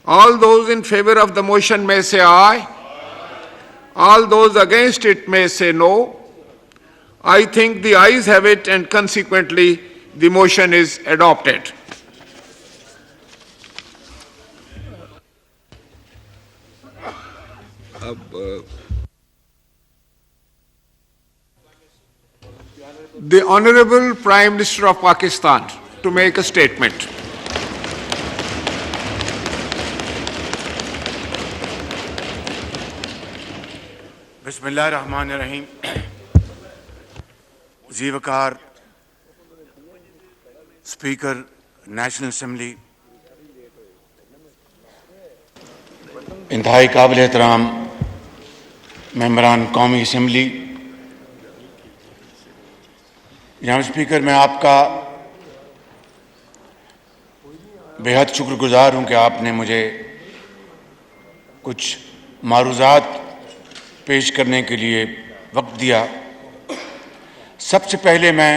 All those in favor of the motion may say aye. All those against it may say no. I think the ayes have it, and consequently the motion is adopted. The Honorable Prime Minister of Pakistan to make a statement. बिस्मिल्लाहिर्रहमानिर्रहीम। ज़ी-वक़ार speaker national assembly, इंतहाई काबिल एहतराम मेंबरान कौमी assembly, जनाब speaker, मैं आपका बेहद शुक्रगुजार हूँ कि आपने मुझे कुछ मारूज़ात पेश करने के लिए वक्त दिया। सबसे पहले मैं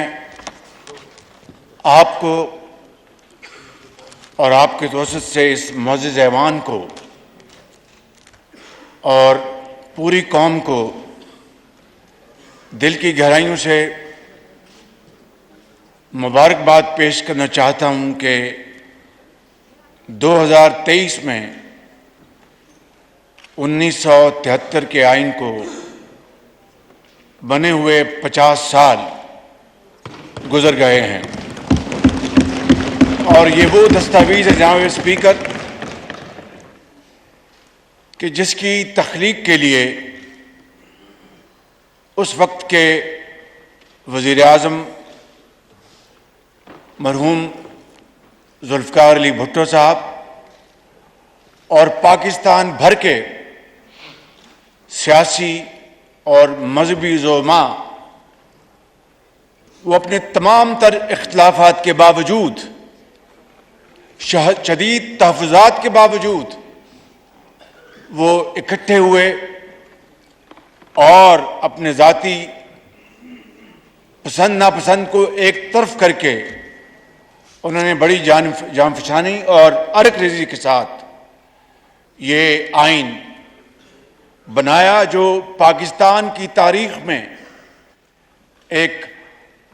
आपको और आपके तवज्जुह से इस मुअज़्ज़ज़ ऐवान को और पूरी कौम को दिल की गहराइयों से मुबारकबाद पेश करना चाहता हूँ कि 2023 में 1973 के आइन को बने हुए 50 साल गुजर गए हैं और ये वो दस्तावेज़ है जनाब स्पीकर कि जिसकी तख्लीक के लिए उस वक्त के वज़ीर आज़म मरहूम ज़ुल्फ़िकार अली भुट्टो साहब और पाकिस्तान भर के सियासी और मजहबी ज़ुलमा वो अपने तमाम तर इख्तिलाफ़ात के बावजूद, शदीद तहफ़्फ़ुज़ात के बावजूद वो इकट्ठे हुए और अपने ज़ाती पसंद नापसंद को एक तरफ करके उन्होंने बड़ी जानफशानी और अर्क रेज़ी के साथ ये आइन बनाया जो पाकिस्तान की तारीख में एक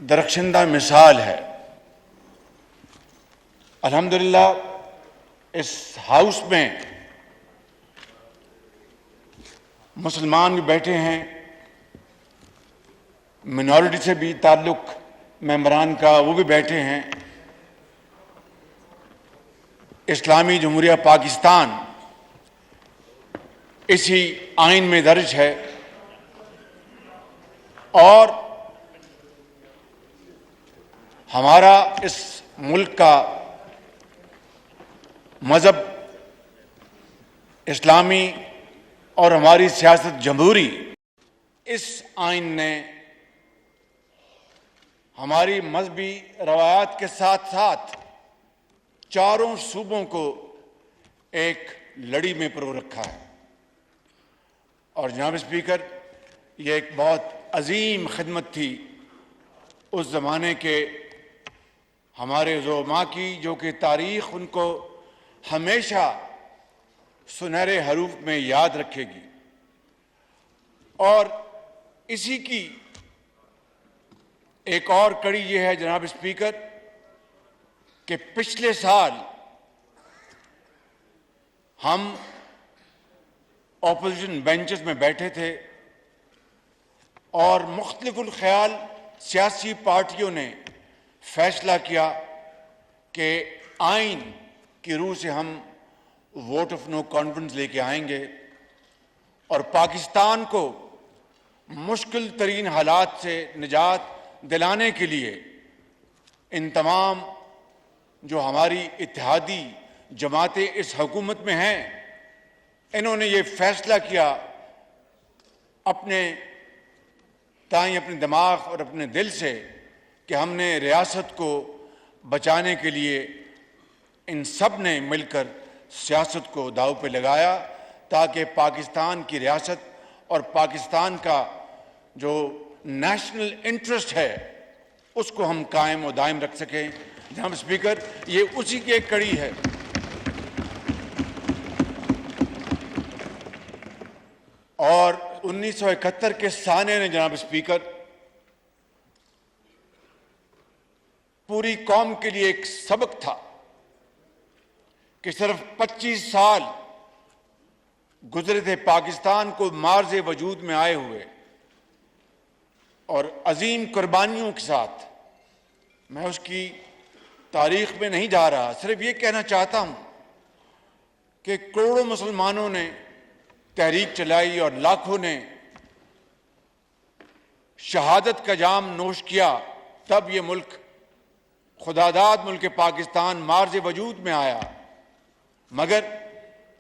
दरख्शंदा मिसाल है। अल्हम्दुलिल्लाह इस हाउस में मुसलमान भी बैठे हैं, मिनॉरिटी से भी ताल्लुक़ मेंबरान का वो भी बैठे हैं। इस्लामी जमहूरिया पाकिस्तान इसी आइन में दर्ज है और हमारा इस मुल्क का मज़हब इस्लामी और हमारी सियासत जमहूरी। इस आइन ने हमारी मजहबी रवायात के साथ साथ चारों सूबों को एक लड़ी में परो रखा है और जनाब स्पीकर, ये एक बहुत अजीम खिदमत थी उस ज़माने के हमारे ज़ुलमा की, जो कि तारीख़ उनको हमेशा सुनहरे हरूफ में याद रखेगी। और इसी की एक और कड़ी ये है जनाब स्पीकर कि पिछले साल हम ऑपोजिशन बेंचेस में बैठे थे और मुख्तलिफुल ख्याल सियासी पार्टियों ने फैसला किया कि आइन की रूह से हम वोट ऑफ नो कॉन्फिडेंस लेके आएंगे और पाकिस्तान को मुश्किल तरीन हालात से निजात दिलाने के लिए इन तमाम जो हमारी इत्तेहादी जमातें इस हुकूमत में हैं, इन्होंने ये फैसला किया अपने ताईं, अपने दिमाग और अपने दिल से कि हमने रियासत को बचाने के लिए इन सब ने मिलकर सियासत को दांव पे लगाया ताकि पाकिस्तान की रियासत और पाकिस्तान का जो नेशनल इंटरेस्ट है उसको हम कायम और दायम रख सकें। जनाब स्पीकर, ये उसी की एक कड़ी है। और 1971 के साने ने जनाब स्पीकर पूरी कौम के लिए एक सबक था कि सिर्फ 25 साल गुजरे थे पाकिस्तान को मार्ज़े वजूद में आए हुए, और अजीम कुर्बानियों के साथ। मैं उसकी तारीख में नहीं जा रहा, सिर्फ ये कहना चाहता हूं कि करोड़ों मुसलमानों ने तहरीक चलाई और लाखों ने शहादत का जाम नोश किया, तब ये मुल्क खुदादाद मुल्क पाकिस्तान मार्ज़े वजूद में आया। मगर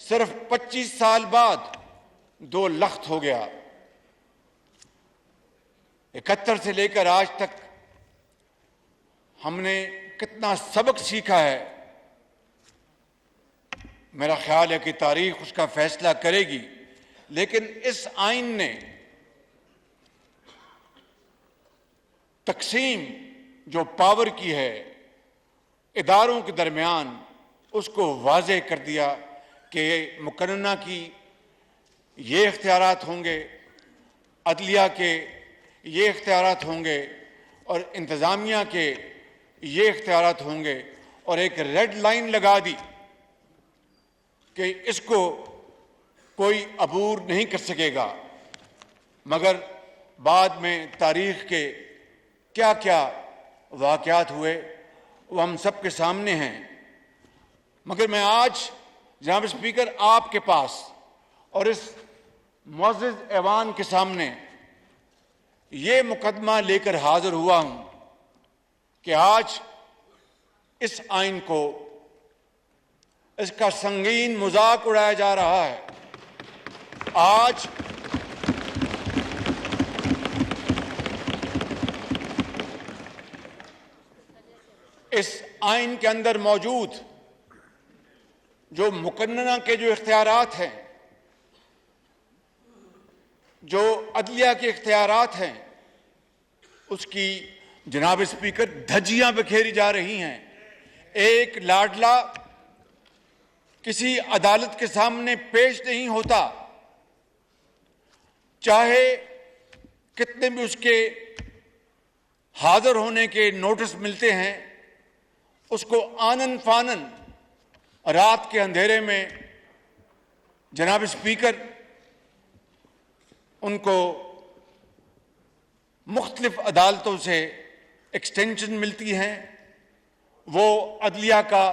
सिर्फ 25 साल बाद 2 लख्त हो गया। 71 से लेकर आज तक हमने कितना सबक सीखा है, मेरा ख्याल है कि तारीख उसका फैसला करेगी। लेकिन इस आइन ने तकसीम जो पावर की है इदारों के दरमियान, उसको वाज़ेह कर दिया कि मुकन्ना की ये इख्तियारात होंगे, अदलिया के ये इख्तियारात होंगे और इंतज़ामिया के ये इख्तियारात होंगे, और एक रेड लाइन लगा दी कि इसको कोई अबूर नहीं कर सकेगा। मगर बाद में तारीख के क्या क्या वाक़यात हुए वो हम सब के सामने हैं। मगर मैं आज जनाब स्पीकर आपके पास और इस मुअज़्ज़ज़ ऐवान के सामने ये मुकदमा लेकर हाजिर हुआ हूं कि आज इस आइन को, इसका संगीन मजाक उड़ाया जा रहा है। आज इस आइन के अंदर मौजूद जो मुकन्ना के जो इख्तियारात हैं, जो अदलिया के इख्तियारात हैं, उसकी जनाब स्पीकर धज्जियां बिखेरी जा रही हैं। एक लाडला किसी अदालत के सामने पेश नहीं होता, चाहे कितने भी उसके हाजिर होने के नोटिस मिलते हैं, उसको आनन फानन रात के अंधेरे में जनाब स्पीकर उनको मुख्तलिफ अदालतों से एक्सटेंशन मिलती हैं। वो अदलिया का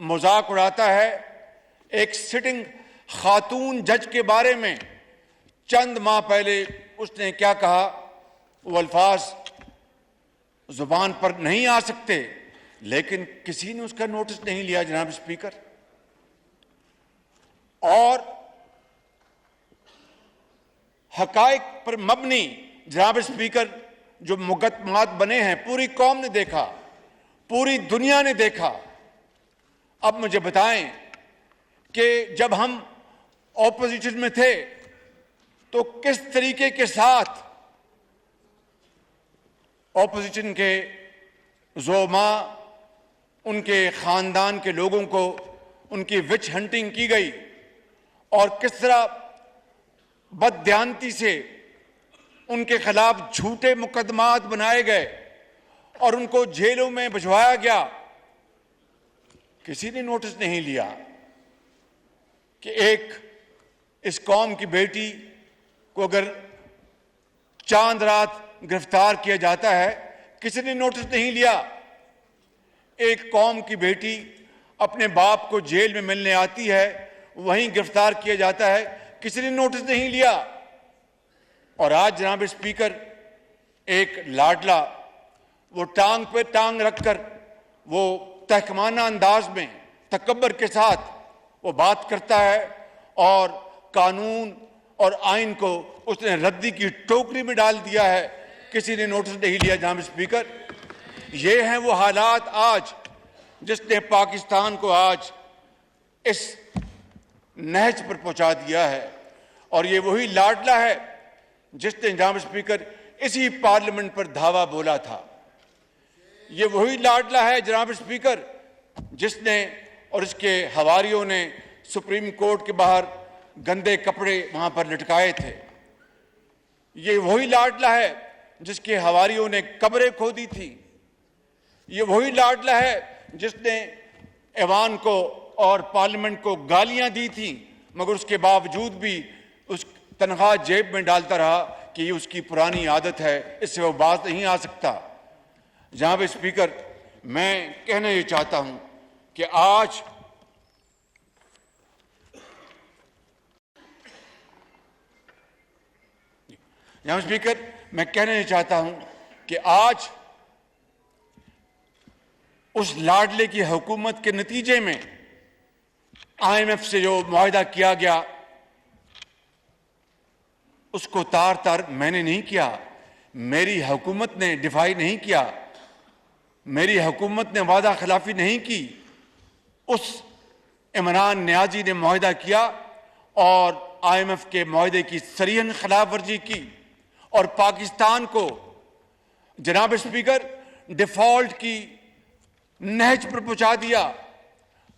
मजाक उड़ाता है। एक सिटिंग खातून जज के बारे में चंद माह पहले उसने क्या कहा, वो अल्फाज जुबान पर नहीं आ सकते, लेकिन किसी ने उसका नोटिस नहीं लिया जनाब स्पीकर। और हकायक पर मबनी जनाब स्पीकर जो मुकदमात बने हैं, पूरी कौम ने देखा, पूरी दुनिया ने देखा। अब मुझे बताएं कि जब हम ऑपोजिशन में थे तो किस तरीके के साथ ऑपोजिशन के ज़ोमा, उनके खानदान के लोगों को उनकी विच हंटिंग की गई, और किस तरह बददियानती से उनके खिलाफ झूठे मुकदमात बनाए गए और उनको जेलों में भिजवाया गया। किसी ने नोटिस नहीं लिया कि एक इस कौम की बेटी को अगर चांद रात गिरफ्तार किया जाता है, किसी ने नोटिस नहीं लिया। एक कौम की बेटी अपने बाप को जेल में मिलने आती है, वहीं गिरफ्तार किया जाता है, किसी ने नोटिस नहीं लिया। और आज जनाब स्पीकर एक लाडला वो टांग पे टांग रखकर वो तहकमाना अंदाज में तकब्बर के साथ वो बात करता है, और कानून और आइन को उसने रद्दी की टोकरी में डाल दिया है, किसी ने नोटिस नहीं लिया जनाब स्पीकर। ये हैं वो हालात आज जिसने पाकिस्तान को आज इस नहज पर पहुंचा दिया है। और ये वही लाडला है जिसने जनाब स्पीकर इसी पार्लियामेंट पर धावा बोला था। ये वही लाडला है जनाब स्पीकर जिसने और इसके हवारियों ने सुप्रीम कोर्ट के बाहर गंदे कपड़े वहां पर लटकाए थे। ये वही लाडला है जिसके हवारियों ने कब्रें खोदी थी। ये वही लाडला है जिसने ऐवान को और पार्लियामेंट को गालियां दी थी, मगर उसके बावजूद भी उस तनख्वाह जेब में डालता रहा कि ये उसकी पुरानी आदत है, इससे वो बात नहीं आ सकता। जनाब स्पीकर, मैं कहना ये चाहता हूं कि आज जनाब स्पीकर, मैं कहना ये चाहता हूं कि आज उस लाडले की हुकूमत के नतीजे में IMF से जो मुआहदा किया गया उसको तार तार मैंने नहीं किया, मेरी हुकूमत ने डिफाई नहीं किया, मेरी हुकूमत ने वादा खिलाफी नहीं की। उस इमरान नियाजी ने मुआहदा किया और IMF के मुआहदे की सरीहन खिलाफ वर्जी की और पाकिस्तान को जनाब स्पीकर डिफॉल्ट की नहज पर पहुंचा दिया।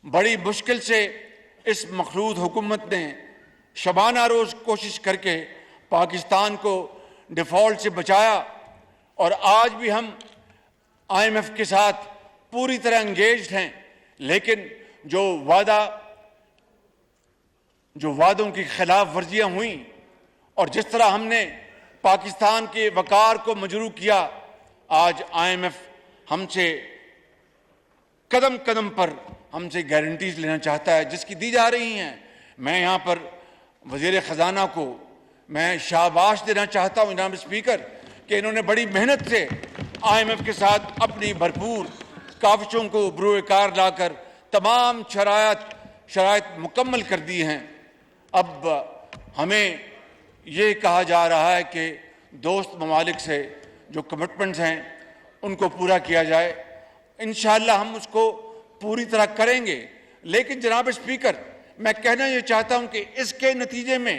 बड़ी मुश्किल से इस मखलूद हुकूमत ने शबाना रोज कोशिश करके पाकिस्तान को डिफॉल्ट से बचाया और आज भी हम IMF के साथ पूरी तरह एंगेज्ड हैं, लेकिन जो वादों की खिलाफ वर्जियां हुई और जिस तरह हमने पाकिस्तान के वकार को मजरू किया, आज IMF हमसे कदम कदम पर हमसे गारंटीज लेना चाहता है जिसकी दी जा रही हैं। मैं यहाँ पर वज़ीर ख़जाना को मैं शाबाश देना चाहता हूँ जनाब स्पीकर कि इन्होंने बड़ी मेहनत से IMF के साथ अपनी भरपूर काविशों को बरूएकार लाकर तमाम शराइत मुकम्मल कर दी हैं। अब हमें ये कहा जा रहा है कि दोस्त ममालिक से जो कमिटमेंट्स हैं उनको पूरा किया जाए। इंशाअल्लाह हम उसको पूरी तरह करेंगे, लेकिन जनाब स्पीकर, मैं कहना ये चाहता हूं कि इसके नतीजे में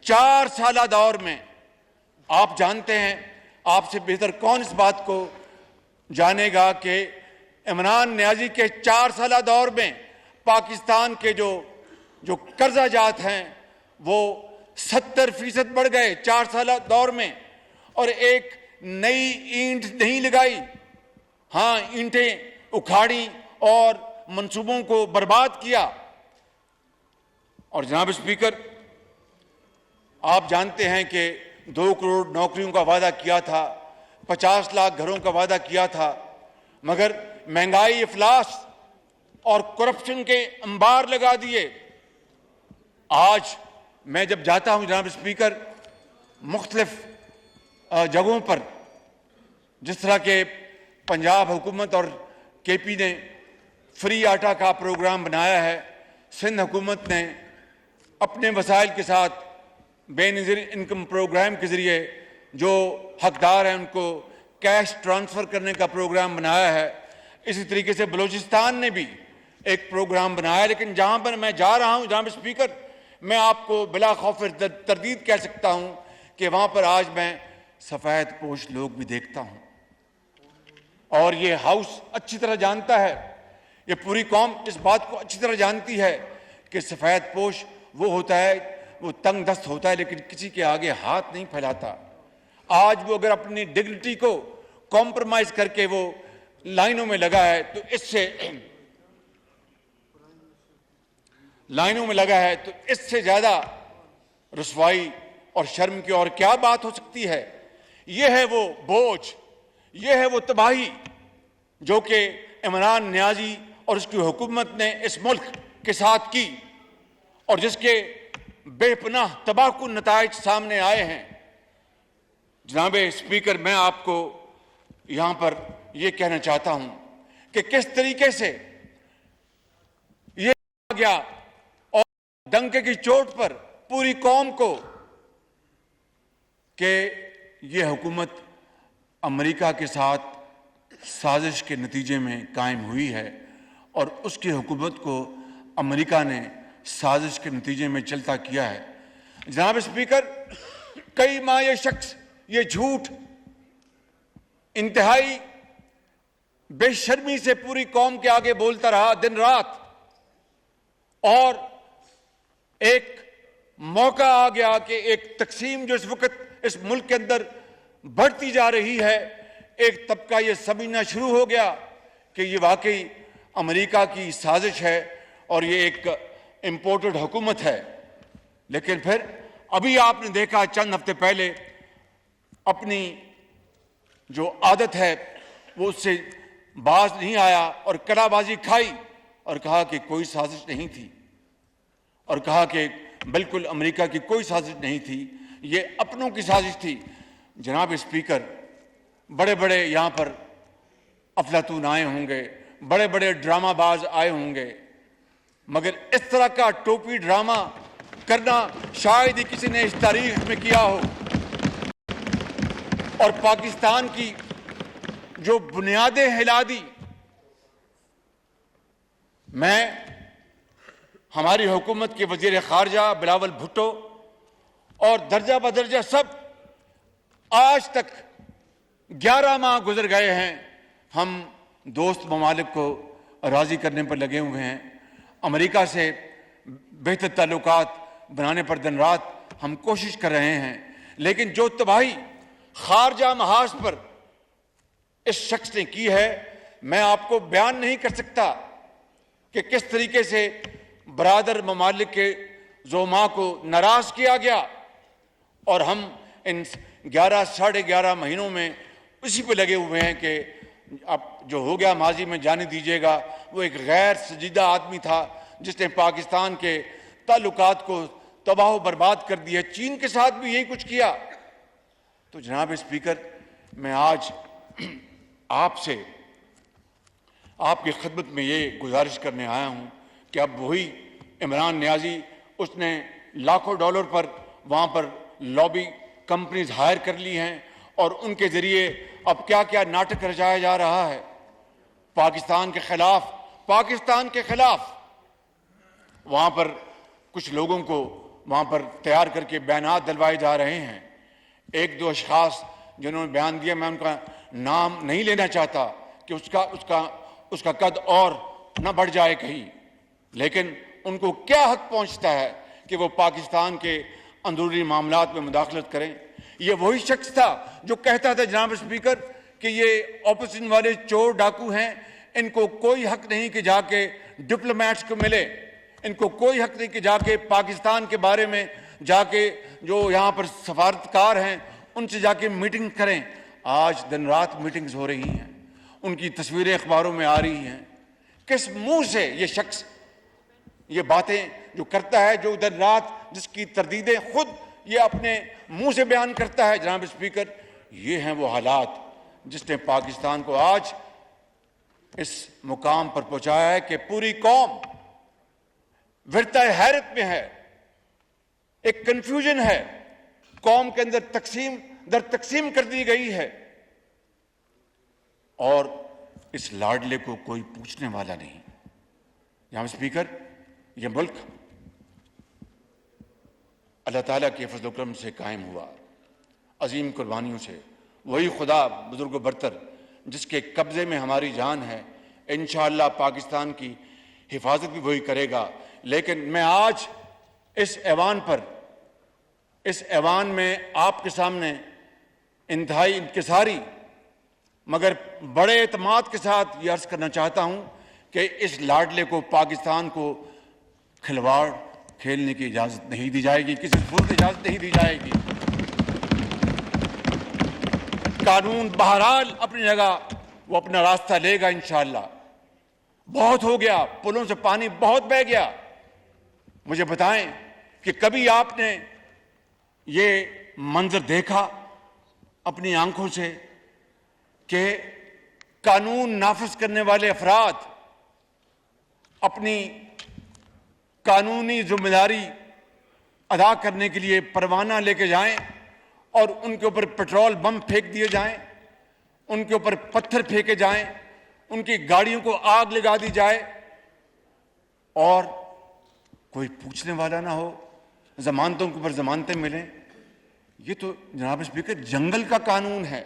4 साला दौर में आप जानते हैं, आपसे बेहतर कौन इस बात को जानेगा कि इमरान नियाजी के 4 साला दौर में पाकिस्तान के जो कर्जा जात हैं वो 70% बढ़ गए 4 साला दौर में, और एक नई ईंट नहीं लगाई। हाँ, ईंटें उखाड़ी और मंसूबों को बर्बाद किया। और जनाब स्पीकर, आप जानते हैं कि 2 करोड़ नौकरियों का वादा किया था, 50 लाख घरों का वादा किया था, मगर महंगाई, इफलास और करप्शन के अंबार लगा दिए। आज मैं जब जाता हूं जनाब स्पीकर मुख्तलिफ जगहों पर, जिस तरह के पंजाब हुकूमत और KP ने फ्री आटा का प्रोग्राम बनाया है, सिंध हुकूमत ने अपने वसाइल के साथ बेनज़ीर इनकम प्रोग्राम के ज़रिए जो हकदार हैं उनको कैश ट्रांसफ़र करने का प्रोग्राम बनाया है। इसी तरीके से बलूचिस्तान ने भी एक प्रोग्राम बनाया है। लेकिन जहाँ पर मैं जा रहा हूँ जनाब स्पीकर, मैं आपको बिला खौफ तरदीद कह सकता हूँ कि वहाँ पर आज मैं सफ़ेद पोश लोग भी देखता हूँ, और ये हाउस अच्छी तरह जानता है, ये पूरी कौम इस बात को अच्छी तरह जानती है कि सफ़ेद पोश वो होता है, वो तंग दस्त होता है, लेकिन किसी के आगे हाथ नहीं फैलाता। आज वो अगर अपनी डिग्निटी को कॉम्प्रोमाइज करके वो लाइनों में लगा है तो इससे ज्यादा रुसवाई और शर्म की और क्या बात हो सकती है। ये है वो बोझ, ये है वो तबाही जो कि इमरान नियाजी और उसकी हुकूमत ने इस मुल्क के साथ की और जिसके बेपनाह तबाहकुन नताइज सामने आए हैं। जनाब स्पीकर, मैं आपको यहां पर यह कहना चाहता हूं कि किस तरीके से ये आ गया और डंके की चोट पर पूरी कौम को कि यह हुकूमत अमेरिका के साथ साजिश के नतीजे में कायम हुई है और उसकी हुकूमत को अमेरिका ने साजिश के नतीजे में चलता किया है। जनाब स्पीकर, कई माह ये शख्स ये झूठ इंतहाई बेशर्मी से पूरी कौम के आगे बोलता रहा दिन रात, और एक मौका आ गया कि एक तकसीम जो इस वक्त इस मुल्क के अंदर बढ़ती जा रही है, एक तबका ये समझना शुरू हो गया कि ये वाकई अमेरिका की साजिश है और ये एक इंपोर्टेड हुकूमत है। लेकिन फिर अभी आपने देखा चंद हफ्ते पहले अपनी जो आदत है वो उससे बाज नहीं आया और कलाबाजी खाई और कहा कि कोई साजिश नहीं थी, और कहा कि बिल्कुल अमेरिका की कोई साजिश नहीं थी, ये अपनों की साजिश थी। जनाब स्पीकर, बड़े बड़े यहाँ पर अफलातून आए होंगे, बड़े बड़े ड्रामाबाज आए होंगे, मगर इस तरह का टोपी ड्रामा करना शायद ही किसी ने इस तारीख में किया हो। और पाकिस्तान की जो बुनियादें हिला दी, मैं हमारी हुकूमत के वजीर खारजा बिलावल भुट्टो और दर्जा बदर्जा सब आज तक 11 माह गुजर गए हैं, हम दोस्त ममालिक को राजी करने पर लगे हुए हैं, अमेरिका से बेहतर ताल्लुकात बनाने पर दिन रात हम कोशिश कर रहे हैं। लेकिन जो तबाही खारजा महाज पर इस शख्स ने की है, मैं आपको बयान नहीं कर सकता कि किस तरीके से बरादर ममालिक के ज़ोमा को नाराज किया गया। और हम इन 11 साढ़े 11 महीनों में इसी पे लगे हुए हैं कि अब जो हो गया माजी में जाने दीजिएगा। वो एक गैर संजीदा आदमी था जिसने पाकिस्तान के ताल्लुकात को तबाह बर्बाद कर दिया। चीन के साथ भी यही कुछ किया। तो जनाब स्पीकर, मैं आज आपसे आपकी खिदमत में ये गुजारिश करने आया हूँ कि अब वही इमरान नियाजी, उसने लाखों डॉलर पर वहाँ पर लॉबी कंपनीज हायर कर ली हैं और उनके ज़रिए अब क्या क्या नाटक रचाया जा रहा है पाकिस्तान के खिलाफ। वहाँ पर कुछ लोगों को वहाँ पर तैयार करके बयानात दिलवाए जा रहे हैं। एक दो अशखास जिन्होंने बयान दिया, मैं उनका नाम नहीं लेना चाहता कि उसका कद और न बढ़ जाए कहीं, लेकिन उनको क्या हक पहुंचता है कि वो पाकिस्तान के अंदरूनी मामलात में मुदाखलत करें। ये वही शख्स था जो कहता था जनाब स्पीकर कि ये ऑपोजिशन वाले चोर डाकू हैं, इनको कोई हक नहीं कि जाके डिप्लोमेट्स को मिले, इनको कोई हक नहीं कि जाके पाकिस्तान के बारे में जाके जो यहाँ पर सफारतकार हैं उनसे जाके मीटिंग करें। आज दिन रात मीटिंग्स हो रही हैं, उनकी तस्वीरें अखबारों में आ रही हैं। किस मुंह से ये शख्स ये बातें जो करता है, जो दिन रात जिसकी तरदीदें खुद ये अपने मुंह से बयान करता है। जनाब स्पीकर, ये हैं वो हालात जिसने पाकिस्तान को आज इस मुकाम पर पहुंचाया है कि पूरी कौम विरता हैरत में है, एक कंफ्यूजन है, कौम के अंदर तकसीम दर तकसीम कर दी गई है और इस लाडले को कोई पूछने वाला नहीं। जनाब स्पीकर, यह मुल्क अल्लाह ताला के फजल करम से कायम हुआ, अजीम कुर्बानियों से। वही खुदा बुजुर्ग बरतर जिसके कब्जे में हमारी जान है, इंशाअल्लाह पाकिस्तान की हिफाजत भी वही करेगा। लेकिन मैं आज इस ऐवान में आपके सामने इंतहाई इंकिसारी मगर बड़े एतमाद के साथ ये अर्ज करना चाहता हूं कि इस लाडले को, पाकिस्तान को खिलवाड़ खेलने की इजाजत नहीं दी जाएगी, किसी सूरत इजाजत नहीं दी जाएगी। कानून बहरहाल अपनी जगह वो अपना रास्ता लेगा इंशाअल्लाह। बहुत हो गया, पुलों से पानी बहुत बह गया। मुझे बताएं कि कभी आपने ये मंजर देखा अपनी आंखों से कि कानून नाफिज करने वाले अफराद अपनी कानूनी जिम्मेदारी अदा करने के लिए परवाना लेके जाएं और उनके ऊपर पेट्रोल बम फेंक दिए जाएं, उनके ऊपर पत्थर फेंके जाएं, उनकी गाड़ियों को आग लगा दी जाए और कोई पूछने वाला ना हो, जमानतों के ऊपर जमानतें मिलें। ये तो जनाब स्पीकर जंगल का कानून है।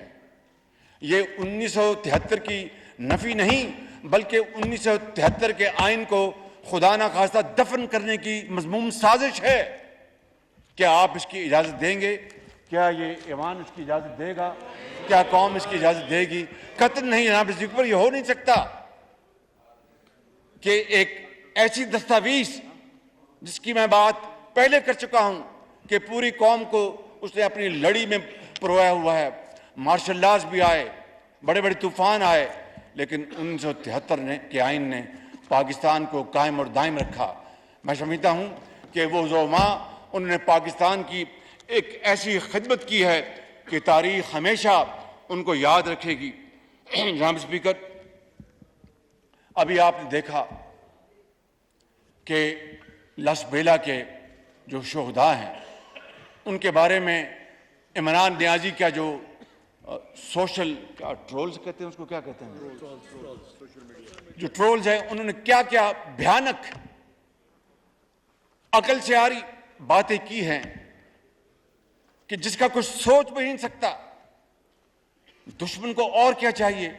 ये 1973 की नफी नहीं बल्कि 1973 के आइन को खुदा ना खास्ता दफन करने की मजमूम साजिश है। क्या आप इसकी इजाज़त देंगे? क्या ये ईवान इसकी इजाज़त देगा? क्या कौम इसकी इजाज़त देगी? कतई नहीं जनाब स्पीकर, ये हो नहीं सकता कि एक ऐसी दस्तावेज जिसकी मैं बात पहले कर चुका हूं कि पूरी कौम को उसने अपनी लड़ी में परोया हुआ है। मार्शल लॉज भी आए, बड़े बड़े तूफान आए, लेकिन 1973 के आइन ने पाकिस्तान को कायम और दायम रखा। मैं समझता हूं कि वो ज़ोमा उन्होंने पाकिस्तान की एक ऐसी खिदमत की है कि तारीख हमेशा उनको याद रखेगी। जनाब स्पीकर, अभी आपने देखा कि लसबेला के जो शोहदा हैं उनके बारे में इमरान नियाजी का जो सोशल क्या ट्रोल्स कहते हैं, उसको क्या कहते हैं, जो ट्रोल्स हैं, उन्होंने क्या क्या भयानक अकल से आ रही बातें की हैं कि जिसका कुछ सोच भी नहीं सकता। दुश्मन को और क्या चाहिए,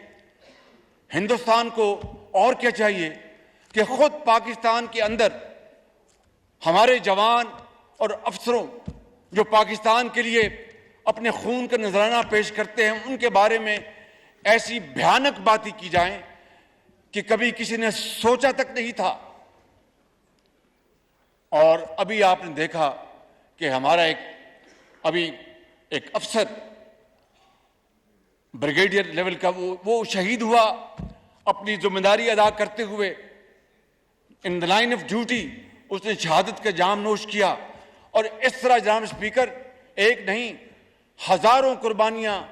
हिंदुस्तान को और क्या चाहिए कि खुद पाकिस्तान के अंदर हमारे जवान और अफसरों जो पाकिस्तान के लिए अपने खून का नजराना पेश करते हैं, उनके बारे में ऐसी भयानक बातें की जाएं कि कभी किसी ने सोचा तक नहीं था। और अभी आपने देखा कि हमारा अभी एक अफसर ब्रिगेडियर लेवल का वो शहीद हुआ अपनी जिम्मेदारी अदा करते हुए, in the line of duty उसने शहादत का जाम नोश किया। और इस तरह जनाब स्पीकर एक नहीं हजारों कुर्बानियां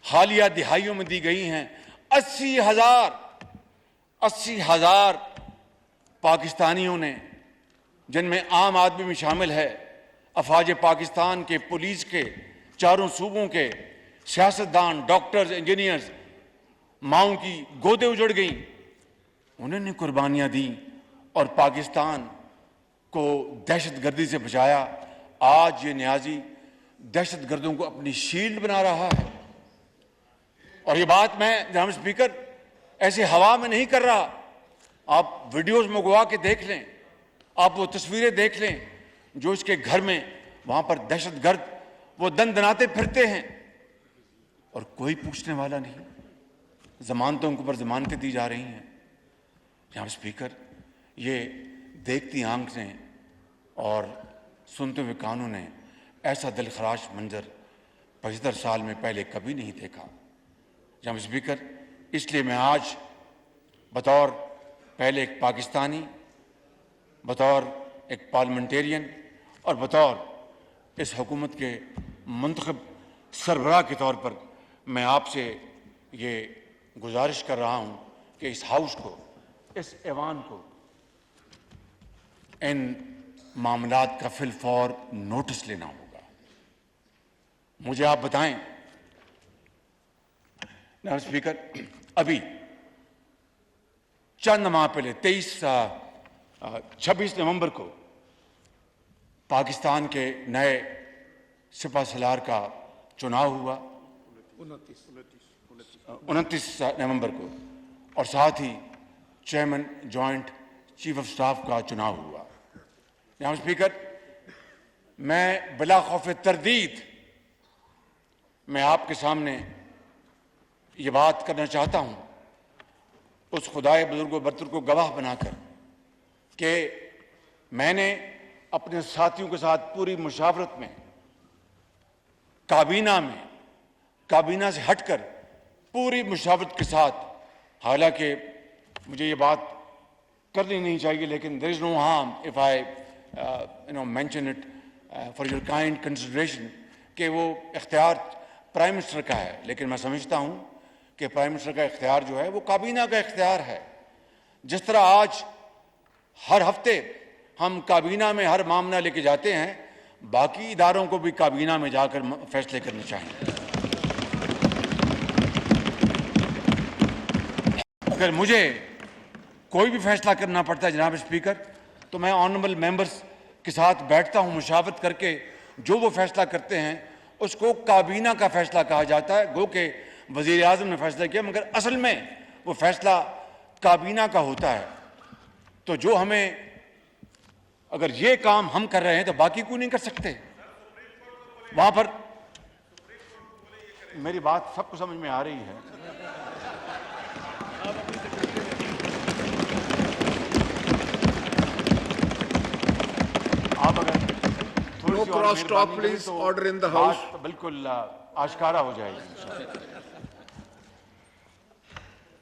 हालिया दिहाइयों में दी गई हैं। 80,000 पाकिस्तानियों ने, जिनमें आम आदमी भी शामिल है, अफवाज पाकिस्तान के, पुलिस के, चारों सूबों के सियासतदान, डॉक्टर्स, इंजीनियर्स, माओं की गोदे उजड़ गई, उन्होंने कुर्बानियां दी और पाकिस्तान को दहशतगर्दी से बचाया। आज ये नियाजी दहशतगर्दों को अपनी शील्ड बना रहा है। और ये बात मैं जनाब स्पीकर ऐसे हवा में नहीं कर रहा, आप वीडियोस मंगवा के देख लें, आप वो तस्वीरें देख लें जो इसके घर में, वहां पर दहशतगर्द वो दनाते फिरते हैं और कोई पूछने वाला नहीं। जमानतों के ऊपर जमानतें दी जा रही हैं। जनाब स्पीकर, ये देखती आंख ने और सुनते हुए कानों ने ऐसा दिलखराश मंजर 75 साल में पहले कभी नहीं देखा। जनाब स्पीकर, इसलिए मैं आज बतौर पहले एक पाकिस्तानी, बतौर एक पार्लियामेंटेरियन और बतौर इस हुकूमत के मुंतखब सरबराह के तौर पर मैं आपसे ये गुजारिश कर रहा हूं कि इस हाउस को, इस ऐवान को इन मामलात का फिलफौर नोटिस लेना होगा। मुझे आप बताएं जनाब स्पीकर, अभी चंद माह पहले 26 नवंबर को पाकिस्तान के नए सिपह सलार का चुनाव हुआ, 29 नवंबर को, और साथ ही chairman joint chief of staff का चुनाव हुआ। जनाब स्पीकर, मैं बिला खौफ तरदीद मैं आपके सामने ये बात करना चाहता हूं, उस खुदाए बुजुर्ग बरतर को गवाह बनाकर, कि मैंने अपने साथियों के साथ पूरी मुशावरत में, काबीना से हटकर पूरी मुशावरत के साथ, हालांकि मुझे ये बात करनी नहीं चाहिए, लेकिन there is no harm if I mention it for your kind consideration, कि वो इख्तियार प्राइम मिनिस्टर का है, लेकिन मैं समझता हूं कि प्राइम मिनिस्टर का इख्तियार जो है वो काबीना का इख्तियार है। जिस तरह आज हर हफ्ते हम काबीना में हर मामला लेके जाते हैं, बाकी इदारों को भी काबीना में जाकर फैसले करने चाहिए। अगर मुझे कोई भी फैसला करना पड़ता है जनाब स्पीकर, तो मैं ऑनरेबल मेंबर्स के साथ बैठता हूं, मुशावरत करके जो वो फैसला करते हैं उसको काबीना का फैसला कहा जाता है। गो के वजीर आजम ने फैसला किया, मगर असल में वो फैसला काबीना का होता है। तो जो हमें अगर ये काम हम कर रहे हैं तो बाकी क्यों नहीं कर सकते? वहां पर मेरी बात सबको समझ में आ रही है। आप अगर थोड़ी No सी और cross talk, मेहरबानी करें please. तो Order in the house. बात बिल्कुल आश्कारा हो जाएगी।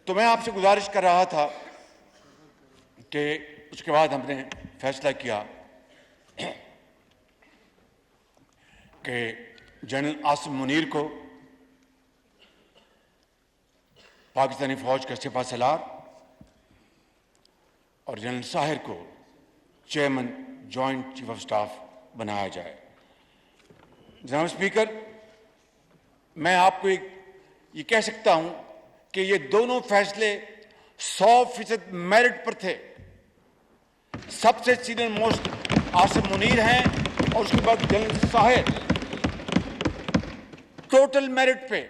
तो मैं आपसे गुजारिश कर रहा था कि उसके बाद हमने फैसला किया कि जनरल आसिम मुनीर को पाकिस्तानी फौज का सिपह सलार और जनरल साहिर को chairman joint chief of staff बनाया जाए। जनाब स्पीकर, मैं आपको ये कह सकता हूं कि ये दोनों फैसले 100% मेरिट पर थे। सबसे सीनियर मोस्ट आसिम मुनीर हैं और उसके बाद जनरल साहिर, टोटल मेरिट पे।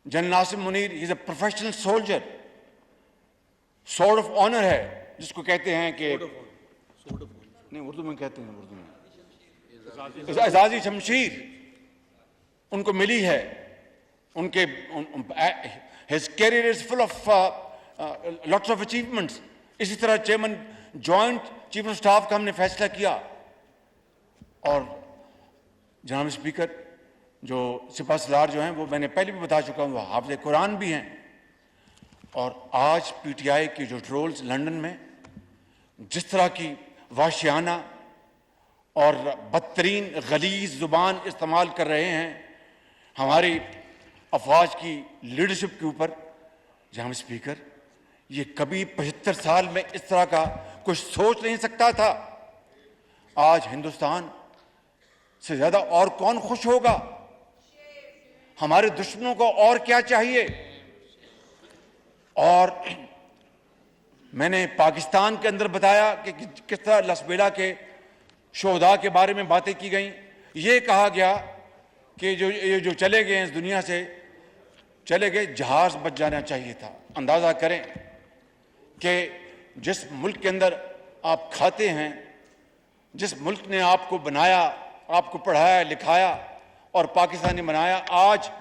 General Asim Munir is a professional soldier, sword of honour है जिसको कहते हैं कि नहीं उर्दू में कहते हैं, उर्दू में एजाजी शमशीर उनको मिली है। उनके his career is full of lots of achievements. इसी तरह chairman joint chief of staff का हमने फैसला किया। और जनाब स्पीकर, जो सिपह सलार जो हैं वो मैंने पहले भी बता चुका हूं, वो हाफिज कुरान भी हैं। और आज पीटीआई के जो ट्रोल्स लंदन में जिस तरह की वाशियाना और बदतरीन गलीज जुबान इस्तेमाल कर रहे हैं हमारी अफवाज की लीडरशिप के ऊपर, जनाब स्पीकर, ये कभी 75 साल में इस तरह का कुछ सोच नहीं सकता था। आज हिंदुस्तान से ज्यादा और कौन खुश होगा? हमारे दुश्मनों को और क्या चाहिए? और मैंने पाकिस्तान के अंदर बताया कि किस तरह लसबेला के शोहदा के बारे में बातें की गई। ये कहा गया कि ये जो चले गए इस दुनिया से चले गए, जहाज बच जाना चाहिए था। अंदाजा करें कि जिस मुल्क के अंदर आप खाते हैं, जिस मुल्क ने आपको बनाया, आपको पढ़ाया लिखाया और पाकिस्तानी बनाया, आज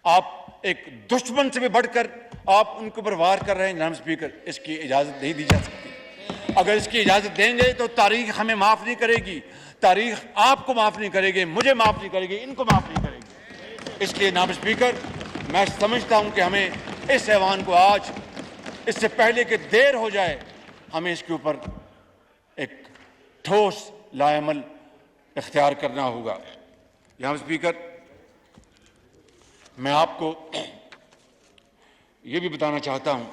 आप एक दुश्मन से भी बढ़कर आप उनके ऊपर वार कर रहे हैं। जनाब स्पीकर, इसकी इजाजत नहीं दी जा सकती। अगर इसकी इजाजत देंगे तो तारीख हमें माफ नहीं करेगी, तारीख आपको माफ नहीं करेगी, मुझे माफ नहीं करेगी, इनको माफ नहीं करेगी। इसलिए जनाब स्पीकर, मैं समझता हूं कि हमें इस ऐवान को आज, इससे पहले कि देर हो जाए, हमें इसके ऊपर एक ठोस लाएमल इख्तियार करना होगा। जनाब स्पीकर, मैं आपको ये भी बताना चाहता हूं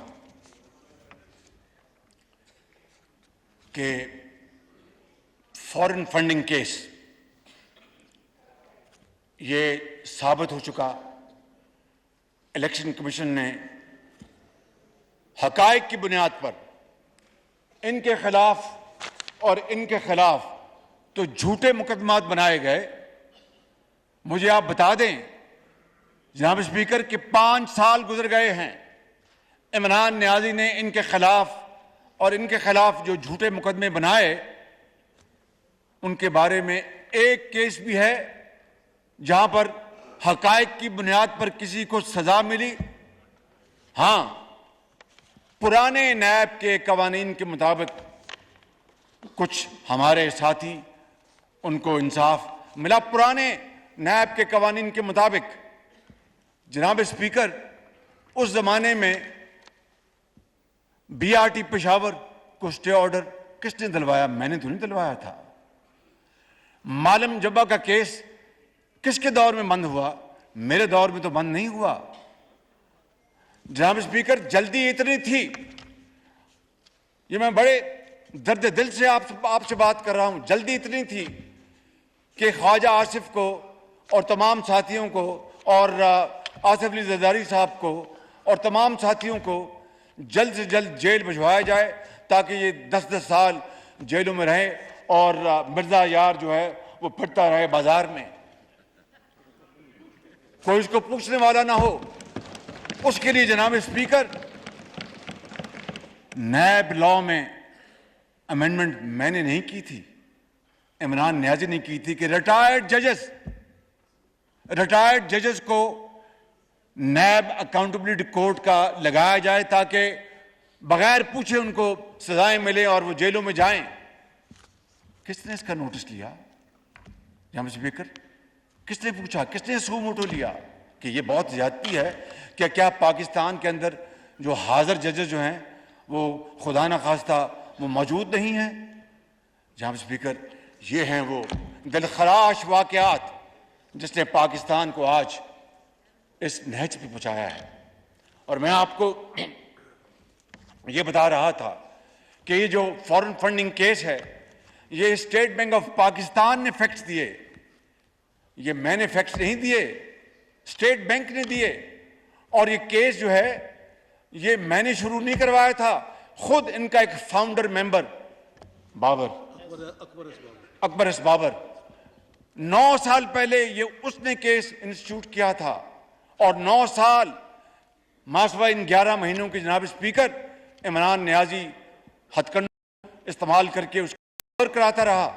कि फॉरेन फंडिंग केस ये साबित हो चुका। इलेक्शन कमीशन ने हकायक की बुनियाद पर इनके खिलाफ और इनके खिलाफ तो झूठे मुकदमात बनाए गए। मुझे आप बता दें जनाब स्पीकर कि 5 साल गुजर गए हैं, इमरान नियाजी ने इनके खिलाफ और इनके खिलाफ जो झूठे मुकदमे बनाए उनके बारे में एक केस भी है जहां पर हकायक की बुनियाद पर किसी को सजा मिली। हां, पुराने नैब के कवानीन के मुताबिक कुछ हमारे साथी उनको इंसाफ मिला। पुराने नैब के कवानीन के मुताबिक जनाब स्पीकर, उस जमाने में बीआरटी पेशावर को स्टे ऑर्डर किसने दिलवाया? मैंने तो नहीं दिलवाया था। मालम जब्बा का केस किसके दौर में बंद हुआ? मेरे दौर में तो बंद नहीं हुआ। जनाब स्पीकर, जल्दी इतनी थी, ये मैं बड़े दर्द दिल से आपसे बात कर रहा हूं, जल्दी इतनी थी कि ख्वाजा आसिफ को और तमाम साथियों को और आसिफ अली जरदारी साहब को और तमाम साथियों को जल्द से जल्द जेल भिजवाया जाए ताकि ये 10-10 साल जेलों में रहे और मिर्जा यार जो है वो फिरता रहे बाजार में, कोई इसको पूछने वाला ना हो। उसके लिए जनाब स्पीकर, नैब लॉ में अमेंडमेंट मैंने नहीं की थी, इमरान नियाजी ने की थी कि रिटायर्ड जजेस को नैब अकाउंटेबिलिटी कोर्ट का लगाया जाए ताकि बगैर पूछे उनको सजाएं मिले और वो जेलों में जाएं। किसने इसका नोटिस लिया? जनाब स्पीकर, किसने पूछा, किसने सू मोटो लिया कि ये बहुत ज्यादती है? क्या पाकिस्तान के अंदर जो हाजिर जजेस जो हैं वो खुदा न खास्ता वो मौजूद नहीं हैं? जनाब स्पीकर, ये हैं वो दिलखराश वाकयात जिसने पाकिस्तान को आज इस नहज पे पहुंचाया है। और मैं आपको ये बता रहा था कि ये जो फॉरेन फंडिंग केस है, ये स्टेट बैंक ऑफ पाकिस्तान ने फैक्ट्स दिए, ये मैंने फैक्ट्स नहीं दिए, स्टेट बैंक ने दिए। और ये केस जो है ये मैंने शुरू नहीं करवाया था, खुद इनका एक founder member Akbar S Babar 9 साल पहले ये उसने केस इंस्टीट्यूट किया था। और 9 साल मासवा इन 11 महीनों के जनाब स्पीकर इमरान नियाजी हथकंडा इस्तेमाल करके उसको कराता रहा।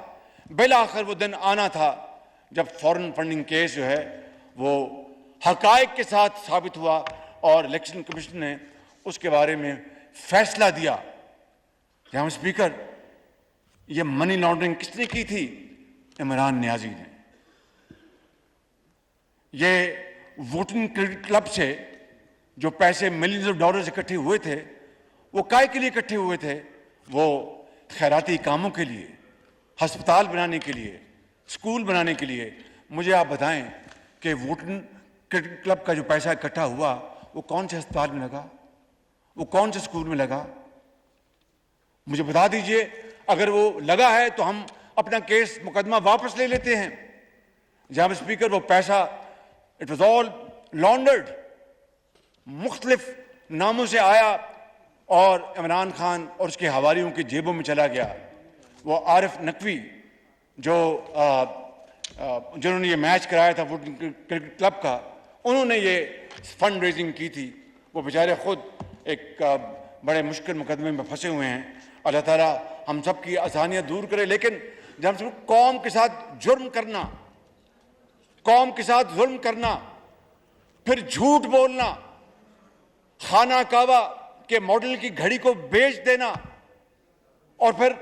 बिल आखिर वो दिन आना था जब फॉरेन फंडिंग केस जो है वो हकायक के साथ साबित हुआ और इलेक्शन कमीशन ने उसके बारे में फैसला दिया। जनाब स्पीकर, ये मनी लॉन्ड्रिंग किसने की थी? इमरान नियाजी ने। ये वोटिंग क्रेडिट क्लब से जो पैसे मिलियंस ऑफ डॉलर्स इकट्ठे हुए थे, वो काय के लिए इकट्ठे हुए थे? वो खैराती कामों के लिए, अस्पताल बनाने के लिए, स्कूल बनाने के लिए। मुझे आप बताएं कि वोटिंग क्रिकेट क्लब का जो पैसा इकट्ठा हुआ वो कौन से अस्पताल में लगा, वो कौन से स्कूल में लगा? मुझे बता दीजिए। अगर वो लगा है तो हम अपना केस मुकदमा वापस ले लेते हैं। जनाब स्पीकर, वो पैसा इट वॉज ऑल लॉन्डर्ड, मुख्तलिफ नामों से आया और इमरान खान और उसके हवारियों की जेबों में चला गया। वो आरिफ नकवी जो जिन्होंने ये मैच कराया था वोटिंग क्रिकेट क्लब का, उन्होंने ये फंड रेजिंग की थी। वो बेचारे खुद एक बड़े मुश्किल मुकदमे में फंसे हुए हैं। अल्लाह ताला हम सब की आसानियां दूर करे। लेकिन जब से कौम के साथ जुर्म करना, कौम के साथ जुल्म करना, फिर झूठ बोलना, खाना काबा के मॉडल की घड़ी को बेच देना और फिर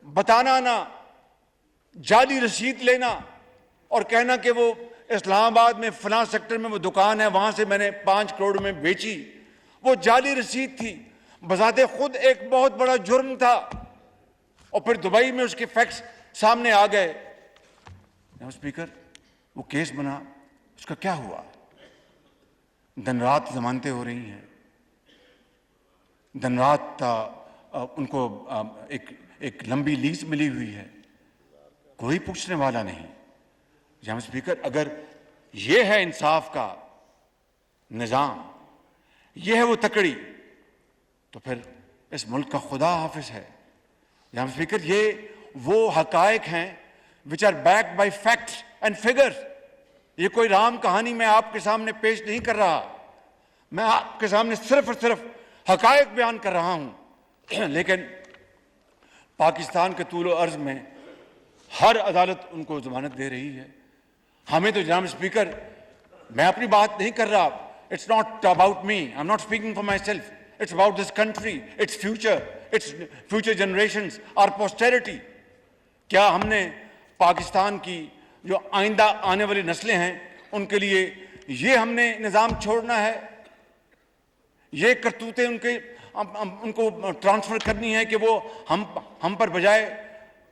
बताना ना, जाली रसीद लेना और कहना कि वो इस्लामाबाद में फलां सेक्टर में वो दुकान है, वहां से मैंने 5 करोड़ में बेची, वो जाली रसीद थी, बजाते खुद एक बहुत बड़ा जुर्म था। और फिर दुबई में उसके फैक्ट्स सामने आ गए। स्पीकर, वो केस बना, उसका क्या हुआ? दिन रात जमानतें हो रही हैं, दिन रात उनको एक लंबी लीज मिली हुई है, कोई पूछने वाला नहीं। जनाब स्पीकर, अगर ये है इंसाफ का निजाम, ये है वो तकड़ी, तो फिर इस मुल्क का खुदा हाफिज है। जनाब स्पीकर, ये वो हकायक हैं which are backed by facts and figures. ये कोई राम कहानी मैं आपके सामने पेश नहीं कर रहा, मैं आपके सामने सिर्फ और सिर्फ हकायक बयान कर रहा हूं। लेकिन पाकिस्तान के तूल अर्ज में हर अदालत उनको जमानत दे रही है। हमें तो जनाब स्पीकर, मैं अपनी बात नहीं कर रहा, it's not about me, I am not speaking for myself, it's about this country, its future generations, our posterity. क्या हमने पाकिस्तान की जो आइंदा आने वाली नस्लें हैं उनके लिए ये हमने निज़ाम छोड़ना है? ये करतूतें उनको ट्रांसफर करनी है कि वो हम पर बजाय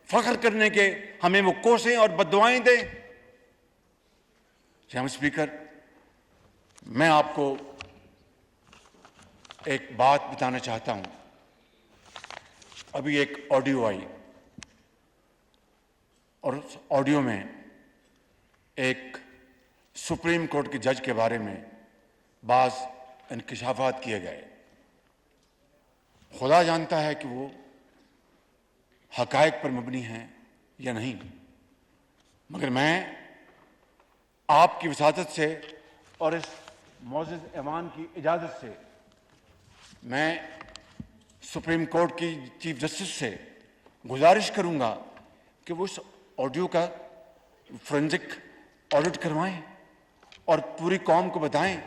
फख्र करने के हमें वो कोसें और बद्दुआएं दें? जनाब स्पीकर, मैं आपको एक बात बताना चाहता हूं। अभी एक ऑडियो आई और उस ऑडियो में एक सुप्रीम कोर्ट के जज के बारे में बाज़ इंकशाफात किए गए। खुदा जानता है कि वो हकायक पर मबनी हैं या नहीं, मगर मैं आपकी वसातत से और इस मोअज़्ज़ज़ ऐवान की इजाज़त से मैं सुप्रीम कोर्ट की चीफ जस्टिस से गुजारिश करूंगा कि वो उस ऑडियो का फोरेंसिक ऑडिट करवाएं और पूरी कौम को बताएं।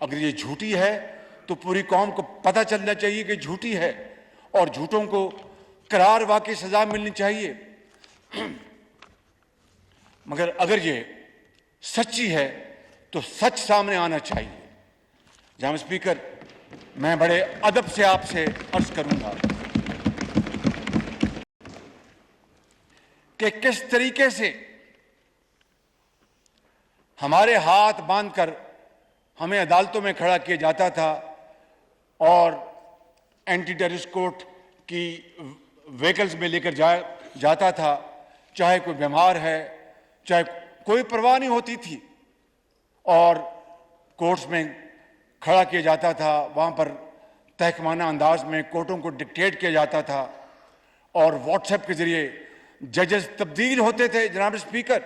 अगर ये झूठी है तो पूरी कौम को पता चलना चाहिए कि झूठी है और झूठों को करार वाकई सजा मिलनी चाहिए। मगर अगर ये सच्ची है तो सच सामने आना चाहिए। जनाब स्पीकर, मैं बड़े अदब से आपसे अर्ज करूंगा कि किस तरीके से हमारे हाथ बांधकर हमें अदालतों में खड़ा किया जाता था और एंटी टेररिस्ट कोर्ट की व्हीकल्स में लेकर जाता था। चाहे कोई बीमार है, चाहे कोई परवाह नहीं होती थी, और कोर्ट्स में खड़ा किया जाता था। वहां पर तहकमाना अंदाज में कोर्टों को डिक्टेट किया जाता था और व्हाट्सएप के जरिए जजेस तब्दील होते थे। जनाब स्पीकर,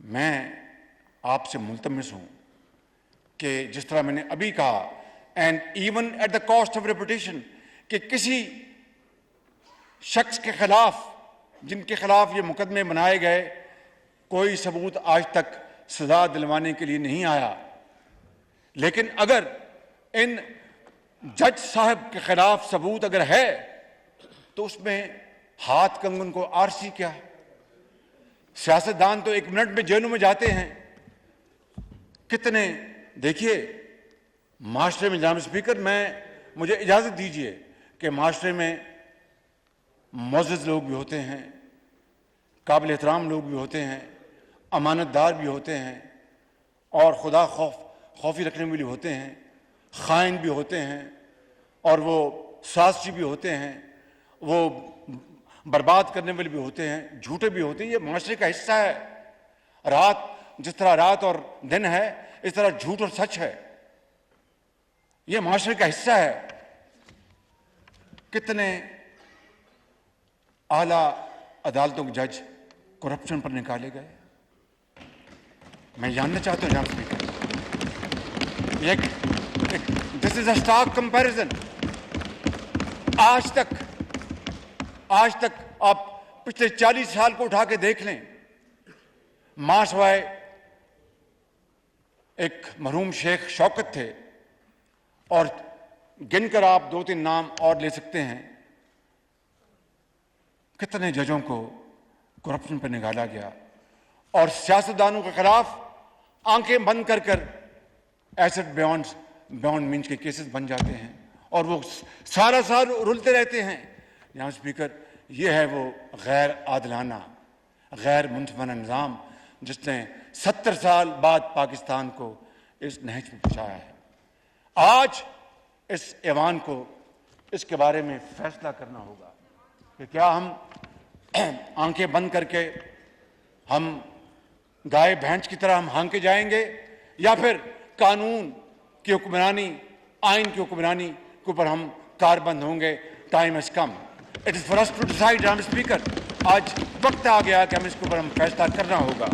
मैं आपसे मुल्तमिस हूं कि जिस तरह मैंने अभी कहा, and even at the cost of reputation, कि किसी शख्स के खिलाफ जिनके खिलाफ ये मुकदमे बनाए गए कोई सबूत आज तक सजा दिलवाने के लिए नहीं आया। लेकिन अगर इन जज साहब के खिलाफ सबूत अगर है तो उसमें हाथ कंगन को आरसी क्या? सियासतदान तो 1 मिनट में जेलों में जाते हैं। कितने, देखिए माशरे में, जनाब स्पीकर, मुझे इजाजत दीजिए कि माशरे में मुअज़्ज़ज़ लोग भी होते हैं, काबिल एहतराम लोग भी होते हैं, अमानतदार भी होते हैं और खुदा खौफी रखने वाले होते हैं, खाइन भी होते हैं और वो साजिशी भी होते हैं, वो बर्बाद करने वाले भी होते हैं, झूठे भी होते हैं। ये माशरे का हिस्सा है। जिस तरह रात और दिन है, इस तरह झूठ और सच है। ये माशरे का हिस्सा है। कितने आला अदालतों के जज करप्शन पर निकाले गए। मैं जानना चाहता हूं जनाब speaker, this is a stark comparison. आज तक आप पिछले 40 साल को उठा के देख लें। माशवाए एक मरहूम शेख शौकत थे और गिनकर आप 2-3 नाम और ले सकते हैं। कितने जजों को करप्शन पर निकाला गया और सियासतदानों के खिलाफ आंखें बंद कर एसेट बियॉन्ड मीन्स के केसेस बन जाते हैं और वो सारा साल रुलते रहते हैं। जनाब स्पीकर, ये है वो गैर आदलाना, गैर मुंसफाना निज़ाम जिसने 70 साल बाद पाकिस्तान को इस नहज में पहुंचाया है। आज इस ऐवान को इसके बारे में फैसला करना होगा कि क्या हम आंखें बंद करके हम गाय भैंस की तरह हम हांके जाएंगे या फिर कानून की हुक्मरानी, आइन की हुक्मरानी के ऊपर हम कारबंद होंगे। Time has come, it is for us to decide. जनाब स्पीकर, आज वक्त आ गया कि हम इसके ऊपर हम फैसला करना होगा।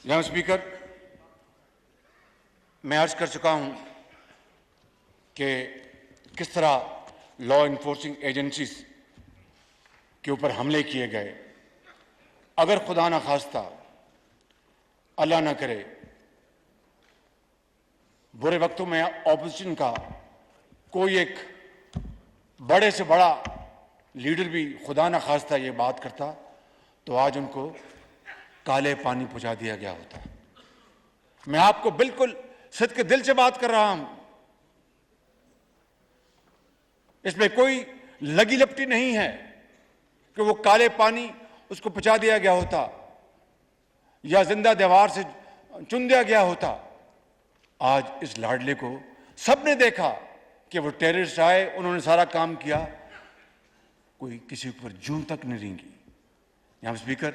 जनाब स्पीकर, मैं अर्ज कर चुका हूं कि किस तरह लॉ इन्फोर्सिंग एजेंसीज के ऊपर हमले किए गए। अगर खुदा ना खास्ता, अल्लाह ना करे, बुरे वक्तों में ऑपोजिशन का कोई एक बड़े से बड़ा लीडर भी खुदा ना खास्ता ये बात करता तो आज उनको काले पानी पहुंचा दिया गया होता। मैं आपको बिल्कुल सद के दिल से बात कर रहा हूं। इसमें कोई लगी लपटी नहीं है कि वो काले पानी उसको पहुंचा दिया गया होता या जिंदा दीवार से चुन दिया गया होता। आज इस लाडले को सबने देखा कि वो टेररिस्ट आए, उन्होंने सारा काम किया, कोई किसी के ऊपर जून तक नहीं रेंगी। जनाब स्पीकर,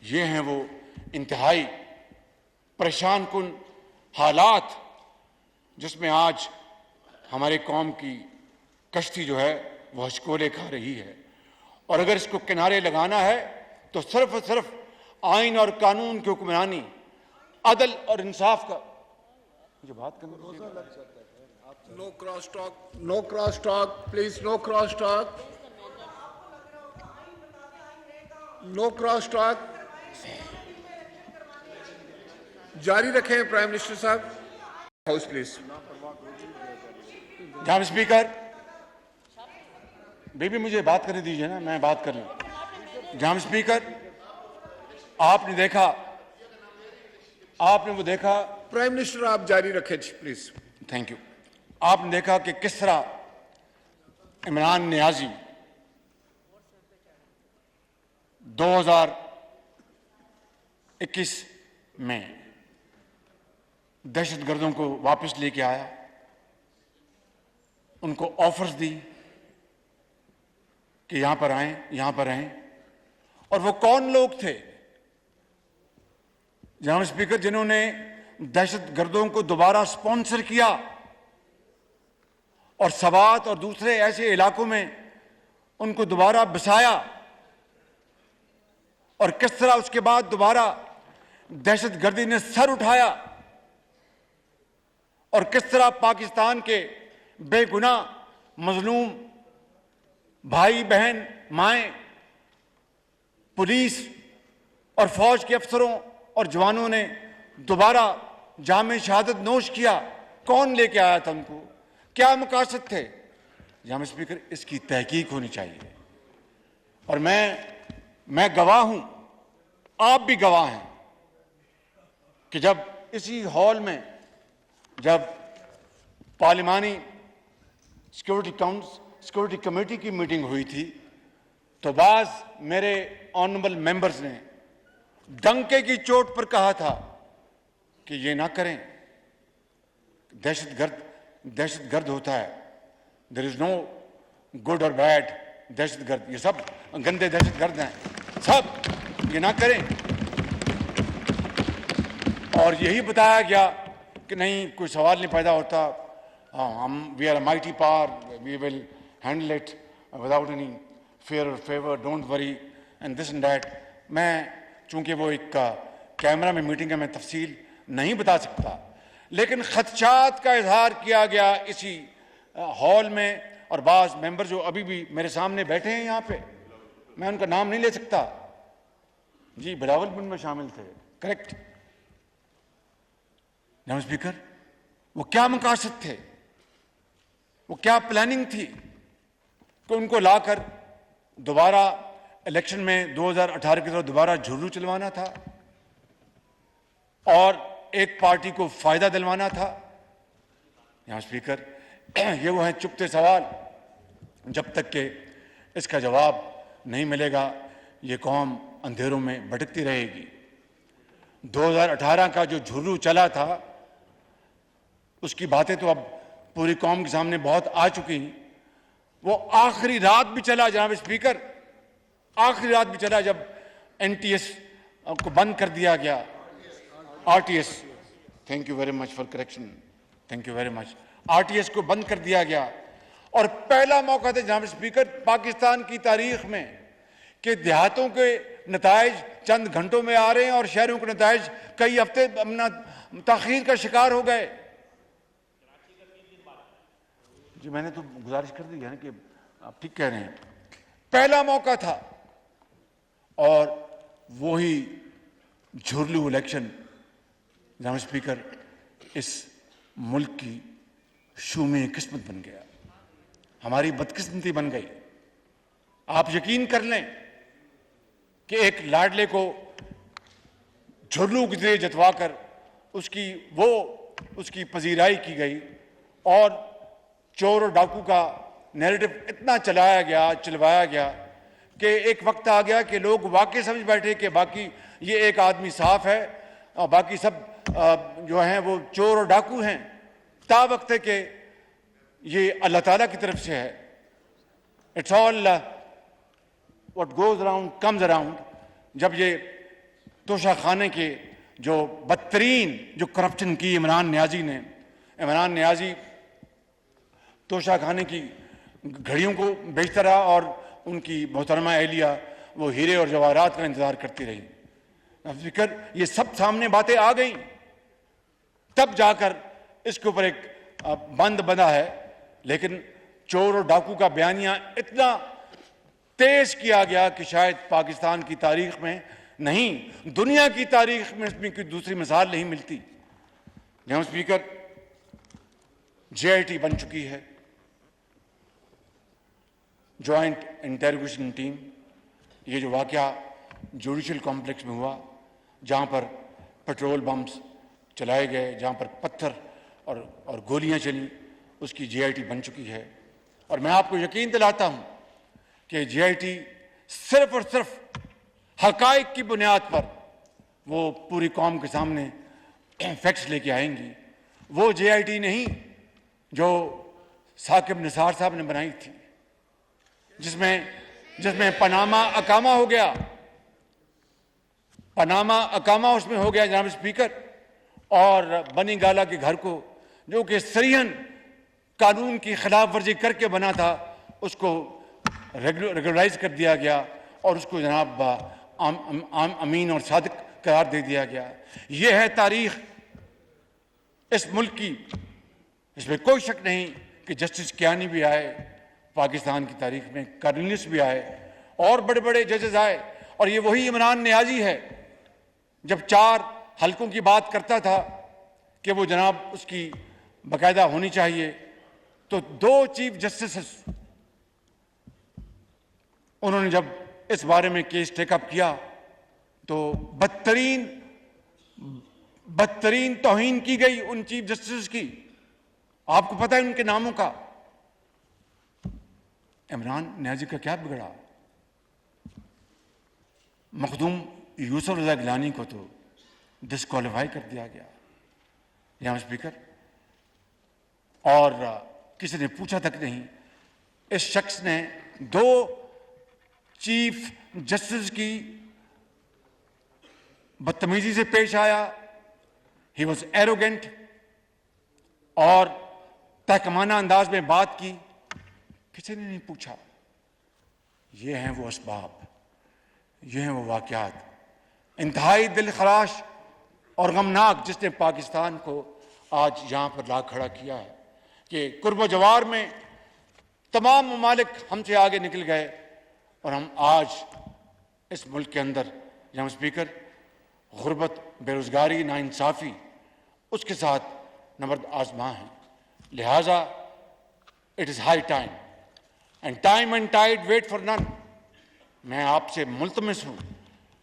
ये हैं वो इंतहाई परेशान कुन हालात जिसमें आज हमारे कौम की कश्ती जो है वो हचकोले खा रही है। और अगर इसको किनारे लगाना है तो सिर्फ और सिर्फ आइन और कानून की हुक्मरानी अदल और इंसाफ का मुझे बात करने दीजिए। No cross talk, no cross talk, please, no cross talk. No cross talk. जारी रखें प्राइम मिनिस्टर साहब। House please. जनाब स्पीकर, बेबी मुझे बात करने दीजिए ना, मैं बात कर रहा हूं। जनाब स्पीकर, आपने वो देखा। प्राइम मिनिस्टर आप जारी रखें प्लीज। Thank you. आपने देखा कि किस तरह इमरान नियाजी 2021 में दहशतगर्दों को वापस लेके आया, उनको ऑफर्स दी कि यहां पर आएं, यहां पर रहें। और वो कौन लोग थे जनाब स्पीकर जिन्होंने दहशतगर्दों को दोबारा स्पॉन्सर किया और सवात और दूसरे ऐसे इलाकों में उनको दोबारा बसाया, और किस तरह उसके बाद दोबारा दहशतगर्दी ने सर उठाया, और किस तरह पाकिस्तान के बेगुनाह मजलूम भाई बहन माएं, पुलिस और फौज के अफसरों और जवानों ने दोबारा जामे शहादत नोश किया। कौन लेके आया था उनको, क्या मकासद थे? जनाब स्पीकर, इसकी तहकीक होनी चाहिए। और मैं गवाह हूं, आप भी गवाह हैं कि जब इसी हॉल में जब पार्लिमानी सिक्योरिटी कमेटी की मीटिंग हुई थी, तो बाज मेरे ऑनरेबल मेंबर्स ने डंके की चोट पर कहा था कि ये ना करें, दहशतगर्द होता है, देयर इज नो गुड और बैड दहशतगर्द, ये सब गंदे दहशतगर्द हैं, सब ये ना करें। और यही बताया गया कि नहीं, कोई सवाल नहीं पैदा होता, we are a mighty power, we will handle it without any fear or favour, don't worry and this and that. मैं चूंकि वो एक कैमरा में मीटिंग है, मैं तफसील नहीं बता सकता, लेकिन खदशात का इजहार किया गया इसी हॉल में। और बाज मेंबर जो अभी भी मेरे सामने बैठे हैं यहाँ पे, मैं उनका नाम नहीं ले सकता जी, बिलावल भी उनमें शामिल थे, करेक्ट। जनाब स्पीकर, वो क्या मकासद थे, वो क्या प्लानिंग थी कि उनको लाकर दोबारा इलेक्शन में 2018 की तरह दोबारा झुर्रू चलवाना था और एक पार्टी को फायदा दिलवाना था? यहां स्पीकर, ये वो हैं चुपते सवाल, जब तक के इसका जवाब नहीं मिलेगा ये कौम अंधेरों में भटकती रहेगी। 2018 का जो झुर्रू चला था उसकी बातें तो अब पूरी कौम के सामने बहुत आ चुकी। वो आखिरी रात भी चला जनाब स्पीकर, आखिरी रात भी चला जब एनटीएस को बंद कर दिया गया, RTS, thank you very much for correction, thank you very much, RTS को बंद कर दिया गया। और पहला मौका था जनाब स्पीकर पाकिस्तान की तारीख में कि देहातों के नताइज चंद घंटों में आ रहे हैं और शहरों के नताइज कई हफ्ते ताखीर का शिकार हो गए। जी मैंने तो गुजारिश कर दी है ना कि आप ठीक कह रहे हैं, पहला मौका था। और वही झुर्लू इलेक्शन जनाब स्पीकर इस मुल्क की शूमी किस्मत बन गया, हमारी बदकिस्मती बन गई। आप यकीन कर लें कि एक लाडले को झुर्लू के जरिए जतवाकर उसकी पजीराई की गई और चोर और डाकू का नैरेटिव इतना चलवाया गया कि एक वक्त आ गया कि लोग वाकई समझ बैठे कि बाकी ये एक आदमी साफ है और बाकी सब जो हैं वो चोर और डाकू हैं। ता वक्त है कि ये अल्लाह ताला की तरफ से है। It's all what goes around comes around. जब ये तोशा खाने के जो बदतरीन जो करप्शन की इमरान नियाजी तोशा खाने की घड़ियों को बेचता रहा और उनकी मोहतरमा एहलिया वो हीरे और जवाहरात का इंतजार करती रही। स्पीकर, ये सब सामने बातें आ गई, तब जाकर इसके ऊपर एक बंद बना है। लेकिन चोर और डाकू का बयानिया इतना तेज किया गया कि शायद पाकिस्तान की तारीख में नहीं, दुनिया की तारीख में इसमें कोई दूसरी मिसाल नहीं मिलती। जनाब स्पीकर, JIT बन चुकी है, जॉइंट इंटेरोगेशन टीम। ये जो वाकया जुडिशल कॉम्प्लेक्स में हुआ, जहां पर पेट्रोल बम्स चलाए गए, जहां पर पत्थर और गोलियां चली, उसकी JIT बन चुकी है। और मैं आपको यकीन दिलाता हूं कि JIT सिर्फ और सिर्फ हकाइक की बुनियाद पर वो पूरी कौम के सामने फैक्ट्स लेके आएंगी। वो JIT नहीं जो साकिब निसार साहब ने बनाई थी, जिसमें पनामा अकामा हो गया, पनामा अकामा उसमें हो गया जनाब स्पीकर। और बनी गाला के घर को, जो कि सरीहन कानून की खिलाफ वर्जी करके बना था, उसको रेगुलराइज कर दिया गया और उसको जनाब अमीन और सादिक करार दे दिया गया। यह है तारीख इस मुल्क की। इसमें कोई शक नहीं कि जस्टिस कियानी भी आए पाकिस्तान की तारीख में, कार्निस भी आए और बड़े बड़े जजेस आए। और ये वही इमरान नियाजी है जब 4 हलकों की बात करता था कि वो जनाब उसकी बाकायदा होनी चाहिए, तो 2 चीफ जस्टिस उन्होंने जब इस बारे में केस टेकअप किया तो बदतरीन तौहीन की गई उन चीफ जस्टिस की। आपको पता है उनके नामों का। इमरान नियाजी का क्या बिगड़ा? मखदूम यूसुफ रज़ा गिलानी को तो डिस्क्वालीफाई कर दिया गया जनाब स्पीकर, और किसी ने पूछा तक नहीं। इस शख्स ने 2 चीफ जस्टिस की बदतमीजी से पेश आया। ही वॉज एरोगेंट और तहकमाना अंदाज में बात की, किसी ने नहीं पूछा। ये हैं वो असबाब, ये हैं वो वाक़यात इंतहाई दिलखराश और गमनाक जिसने पाकिस्तान को आज यहां पर ला खड़ा किया है कि कुर्ब जवार में तमाम ममालिक हमसे आगे निकल गए और हम आज इस मुल्क के अंदर जनाब स्पीकर गुर्बत, बेरोजगारी, नाइंसाफ़ी उसके साथ नबर्द आजमा है। लिहाजा it is high time and tide wait for none. मैं आपसे मुल्तमिस हूँ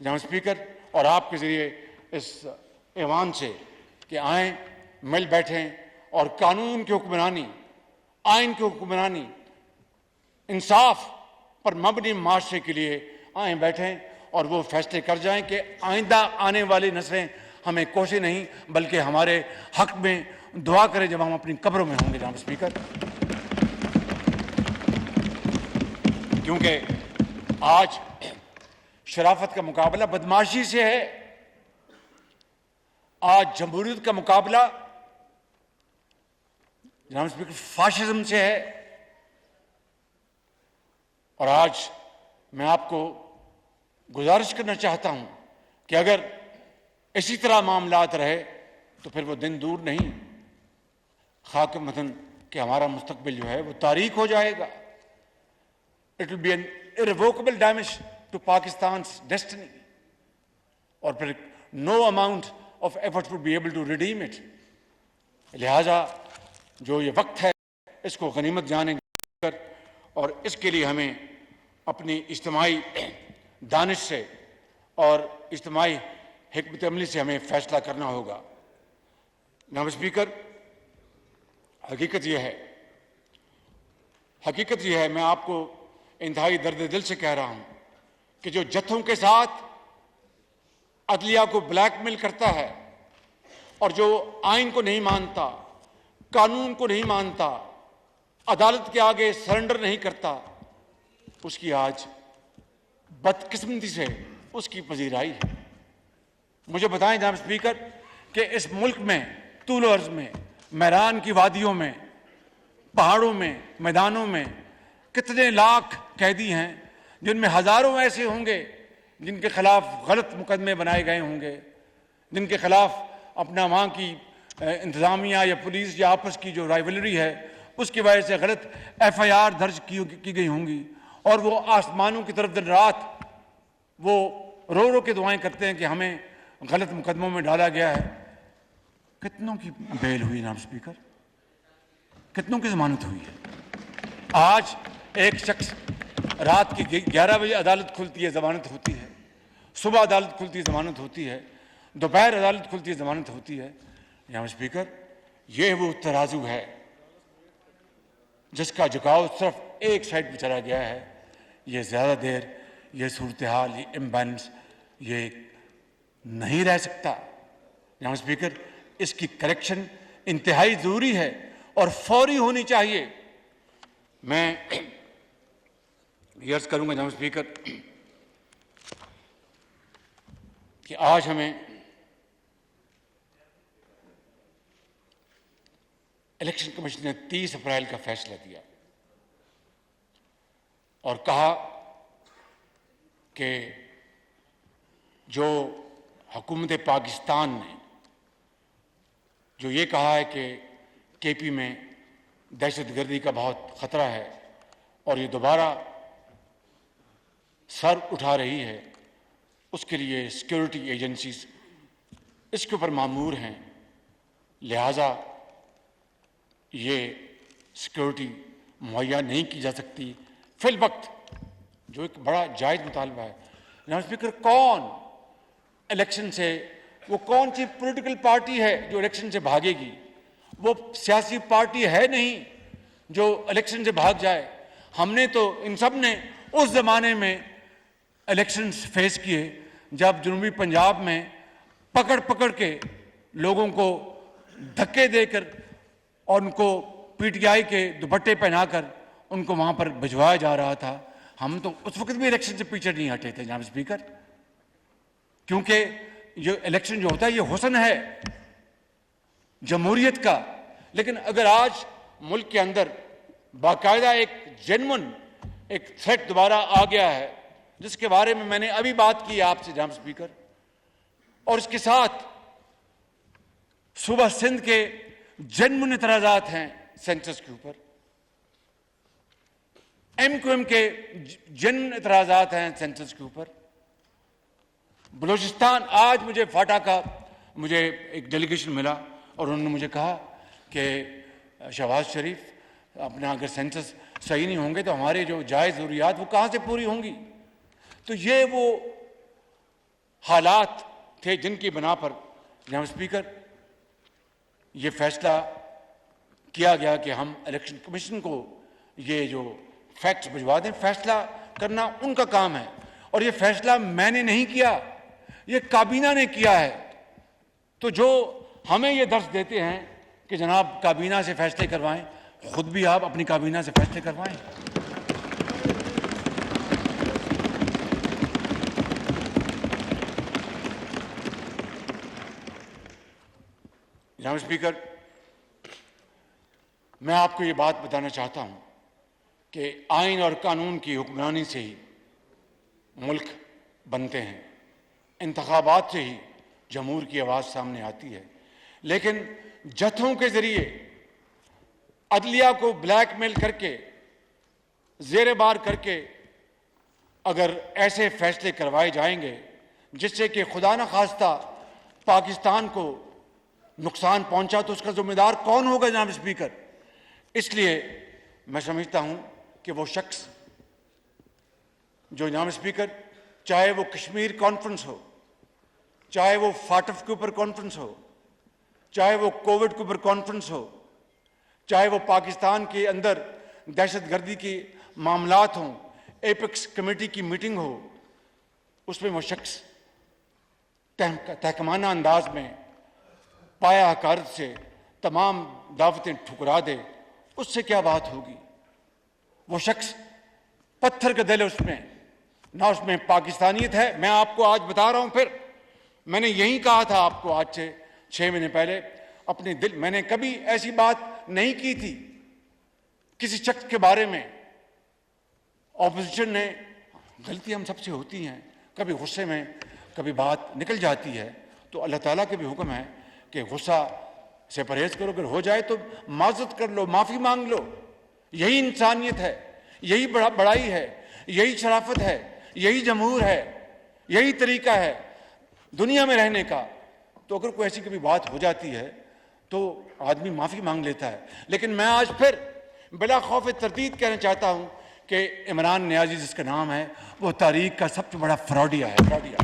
जनाब स्पीकर और आपके ज़रिए इस ऐवान से कि आएँ, मिल बैठें और कानून की हुक्मरानी, आइन की हुक्मरानी, इंसाफ पर मबनी माशरे के लिए आएँ बैठें और वो फैसले कर जाएं कि आइंदा आने वाली नस्लें हमें कोसे नहीं बल्कि हमारे हक में दुआ करें जब हम अपनी कब्रों में होंगे जनाब स्पीकर। क्योंकि आज शराफत का मुकाबला बदमाशी से है, आज जमहूरियत का मुकाबला जनाब स्पीकर फाशिज्म से है। और आज मैं आपको गुजारिश करना चाहता हूं कि अगर इसी तरह मामलात रहे तो फिर वो दिन दूर नहीं, खाक मतन कि हमारा मुस्तकबिल जो है वो तारीख हो जाएगा। It will be an irrevocable damage to Pakistan's destiny और फिर no amount of effort would be able to redeem it. लिहाजा जो ये वक्त है इसको गनीमत जानेंगे और इसके लिए हमें अपनी इज्तिमाई दानिश से और इज्तिमाई हिकमत अमली से हमें फैसला करना होगा। जनाब स्पीकर, हकीकत यह है, मैं आपको इंतहाई दर्द दिल से कह रहा हूं कि जो जत्थों के साथ अदलिया को ब्लैकमेल करता है और जो आइन को नहीं मानता, कानून को नहीं मानता, अदालत के आगे सरेंडर नहीं करता, उसकी आज बदकिस्मती से उसकी पजीराई है। मुझे बताएं जनाब स्पीकर कि इस मुल्क में तूल अर्ज में, मैदान की वादियों में, पहाड़ों में, मैदानों में कितने लाख कैदी हैं जिनमें हजारों ऐसे होंगे जिनके खिलाफ गलत मुकदमे बनाए गए होंगे, जिनके खिलाफ अपना वहाँ की इंतज़ामिया या पुलिस या आपस की जो राइवलरी है उसकी वजह से गलत FIR दर्ज की गई होंगी, और वो आसमानों की तरफ दिन रात वो रो के दुआएं करते हैं कि हमें गलत मुकदमों में डाला गया है। कितनों की बेल हुई जनाब स्पीकर, कितनों की जमानत हुई है? आज एक शख्स रात की 11 बजे अदालत खुलती है, जमानत होती है, सुबह अदालत खुलती है, जमानत होती है, दोपहर अदालत खुलती है, जमानत होती है। जनाब स्पीकर, ये वो तराजू है जिसका झुकाव सिर्फ एक साइड पर चला गया है। ये ज्यादा देर ये सूरत हाल, ये इम्बैलेंस ये नहीं रह सकता। जनाब स्पीकर, इसकी करेक्शन इंतहाई जरूरी है और फौरी होनी चाहिए। मैं अर्ज करूंगा जनाब स्पीकर कि आज हमें इलेक्शन कमीशन ने 30 अप्रैल का फैसला दिया और कहा कि जो हुकूमत पाकिस्तान ने जो ये कहा है कि KP में दहशतगर्दी का बहुत ख़तरा है और ये दोबारा सर उठा रही है, उसके लिए सिक्योरिटी एजेंसीज इसके ऊपर मामूर हैं। लिहाजा ये सिक्योरिटी मुहैया नहीं की जा सकती फिल वक्त, जो एक बड़ा जायज़ मुतालबा है। जनाब स्पीकर, कौन इलेक्शन से, वो कौन सी पॉलिटिकल पार्टी है जो इलेक्शन से भागेगी? वो सियासी पार्टी है नहीं जो इलेक्शन से भाग जाए। हमने तो इन सब ने उस ज़माने में इलेक्शंस फेस किए जब जनूबी पंजाब में पकड़ पकड़ के लोगों को धक्के देकर और उनको PTI के दुपट्टे पहनाकर उनको वहाँ पर भिजवाया जा रहा था। हम तो उस वक्त भी इलेक्शन से पीछे नहीं हटे थे जनाब स्पीकर, क्योंकि ये इलेक्शन जो होता है ये हुस्न है जमहूरियत का। लेकिन अगर आज मुल्क के अंदर बाकायदा एक जेन्युइन एक थ्रेट दोबारा आ गया है, जिसके बारे में मैंने अभी बात की आपसे जनाब स्पीकर, और इसके साथ सूबा सिंध के जेन्युइन इतराजात हैं सेंसस के ऊपर, MQM के जेन्युइन इतराजात हैं सेंसस के ऊपर। बलूचिस्तान, आज मुझे फाटा का मुझे एक डेलीगेशन मिला और उन्होंने मुझे कहा कि शहबाज शरीफ, अपना अगर सेंसस सही नहीं होंगे तो हमारे जो जायज़ ज़रूरियात वो कहाँ से पूरी होंगी? तो ये वो हालात थे जिनकी बिना पर जनाब स्पीकर ये फैसला किया गया कि हम इलेक्शन कमीशन को ये जो फैक्ट्स भिजवा दें। फैसला करना उनका काम है और ये फैसला मैंने नहीं किया, ये काबीना ने किया है। तो जो हमें ये दर्ज देते हैं कि जनाब काबीना से फैसले करवाएं, खुद भी आप अपनी काबीना से फैसले करवाएं। जनाब स्पीकर, मैं आपको ये बात बताना चाहता हूं कि आइन और कानून की हुक्मरानी से ही मुल्क बनते हैं, इंतखाबात से ही जमहूर की आवाज़ सामने आती है। लेकिन जत्थों के ज़रिए अदलिया को ब्लैकमेल करके, ज़ेरे बार करके अगर ऐसे फैसले करवाए जाएंगे जिससे कि खुदा न खास्ता पाकिस्तान को नुकसान पहुंचा, तो उसका जिम्मेदार कौन होगा जनाब स्पीकर? इसलिए मैं समझता हूं कि वो शख्स जो जनाब स्पीकर, चाहे वो कश्मीर कॉन्फ्रेंस हो, चाहे वो फाटफ के ऊपर कॉन्फ्रेंस हो, चाहे वो कोविड के ऊपर कॉन्फ्रेंस हो, चाहे वो पाकिस्तान के अंदर दहशतगर्दी के मामलात हों, एपेक्स कमेटी की मीटिंग हो, उसमें वो शख्स तहकमाना अंदाज में पाया हकारत से तमाम दावतें ठुकरा दे, उससे क्या बात होगी? वो शख्स पत्थर का दिल है, उसमें ना उसमें पाकिस्तानियत है। मैं आपको आज बता रहा हूं, फिर मैंने यही कहा था आपको आज से 6 महीने पहले अपने दिल, मैंने कभी ऐसी बात नहीं की थी किसी शख्स के बारे में। ऑपोजिशन ने, गलती हम सबसे होती हैं, कभी गुस्से में कभी बात निकल जाती है, तो अल्लाह ताला के भी हुक्म है कि गुस्सा से परहेज करो, अगर हो जाए तो माजरत कर लो, माफ़ी मांग लो। यही इंसानियत है, यही बड़ाई है, यही शराफत है, यही जमहूर है, यही तरीका है दुनिया में रहने का। तो अगर कोई ऐसी कभी बात हो जाती है तो आदमी माफ़ी मांग लेता है। लेकिन मैं आज फिर बिला खौफ तरदीद कहना चाहता हूँ कि इमरान नियाज़ी जिसका नाम है, वो तारीख का सबसे बड़ा फ्रॉडिया है, फ्रॉडिया।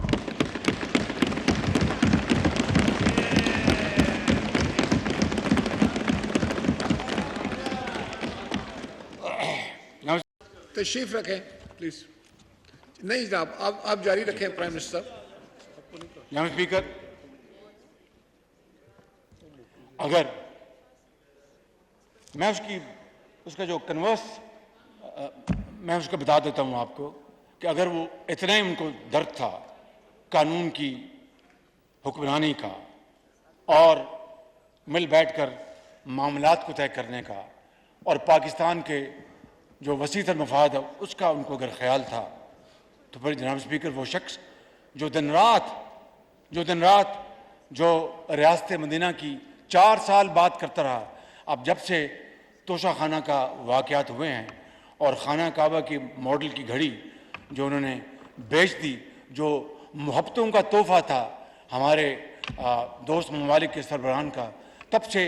तशरीफ रखें प्लीज। नहीं जनाब, आप जारी रखें प्राइम मिनिस्टर। जनाब स्पीकर, अगर मैं उसका जो कन्वर्स मैं उसका बता देता हूं आपको कि अगर वो इतना ही उनको दर्द था कानून की हुक्मरानी का और मिल बैठकर मामलात को तय करने का और पाकिस्तान के जो वसीतर मफाद है उसका उनको अगर ख्याल था, तो फिर जनाब स्पीकर वो शख्स जो दिन रात जो रियासत मदीना की 4 साल बात करता रहा, अब जब से तोशा खाना का वाक़यात हुए हैं और खाना काबा की मॉडल की घड़ी जो उन्होंने बेच दी, जो मोहब्बतों का तोहफा था हमारे दोस्त ममालिक के सरबराहान का, तब से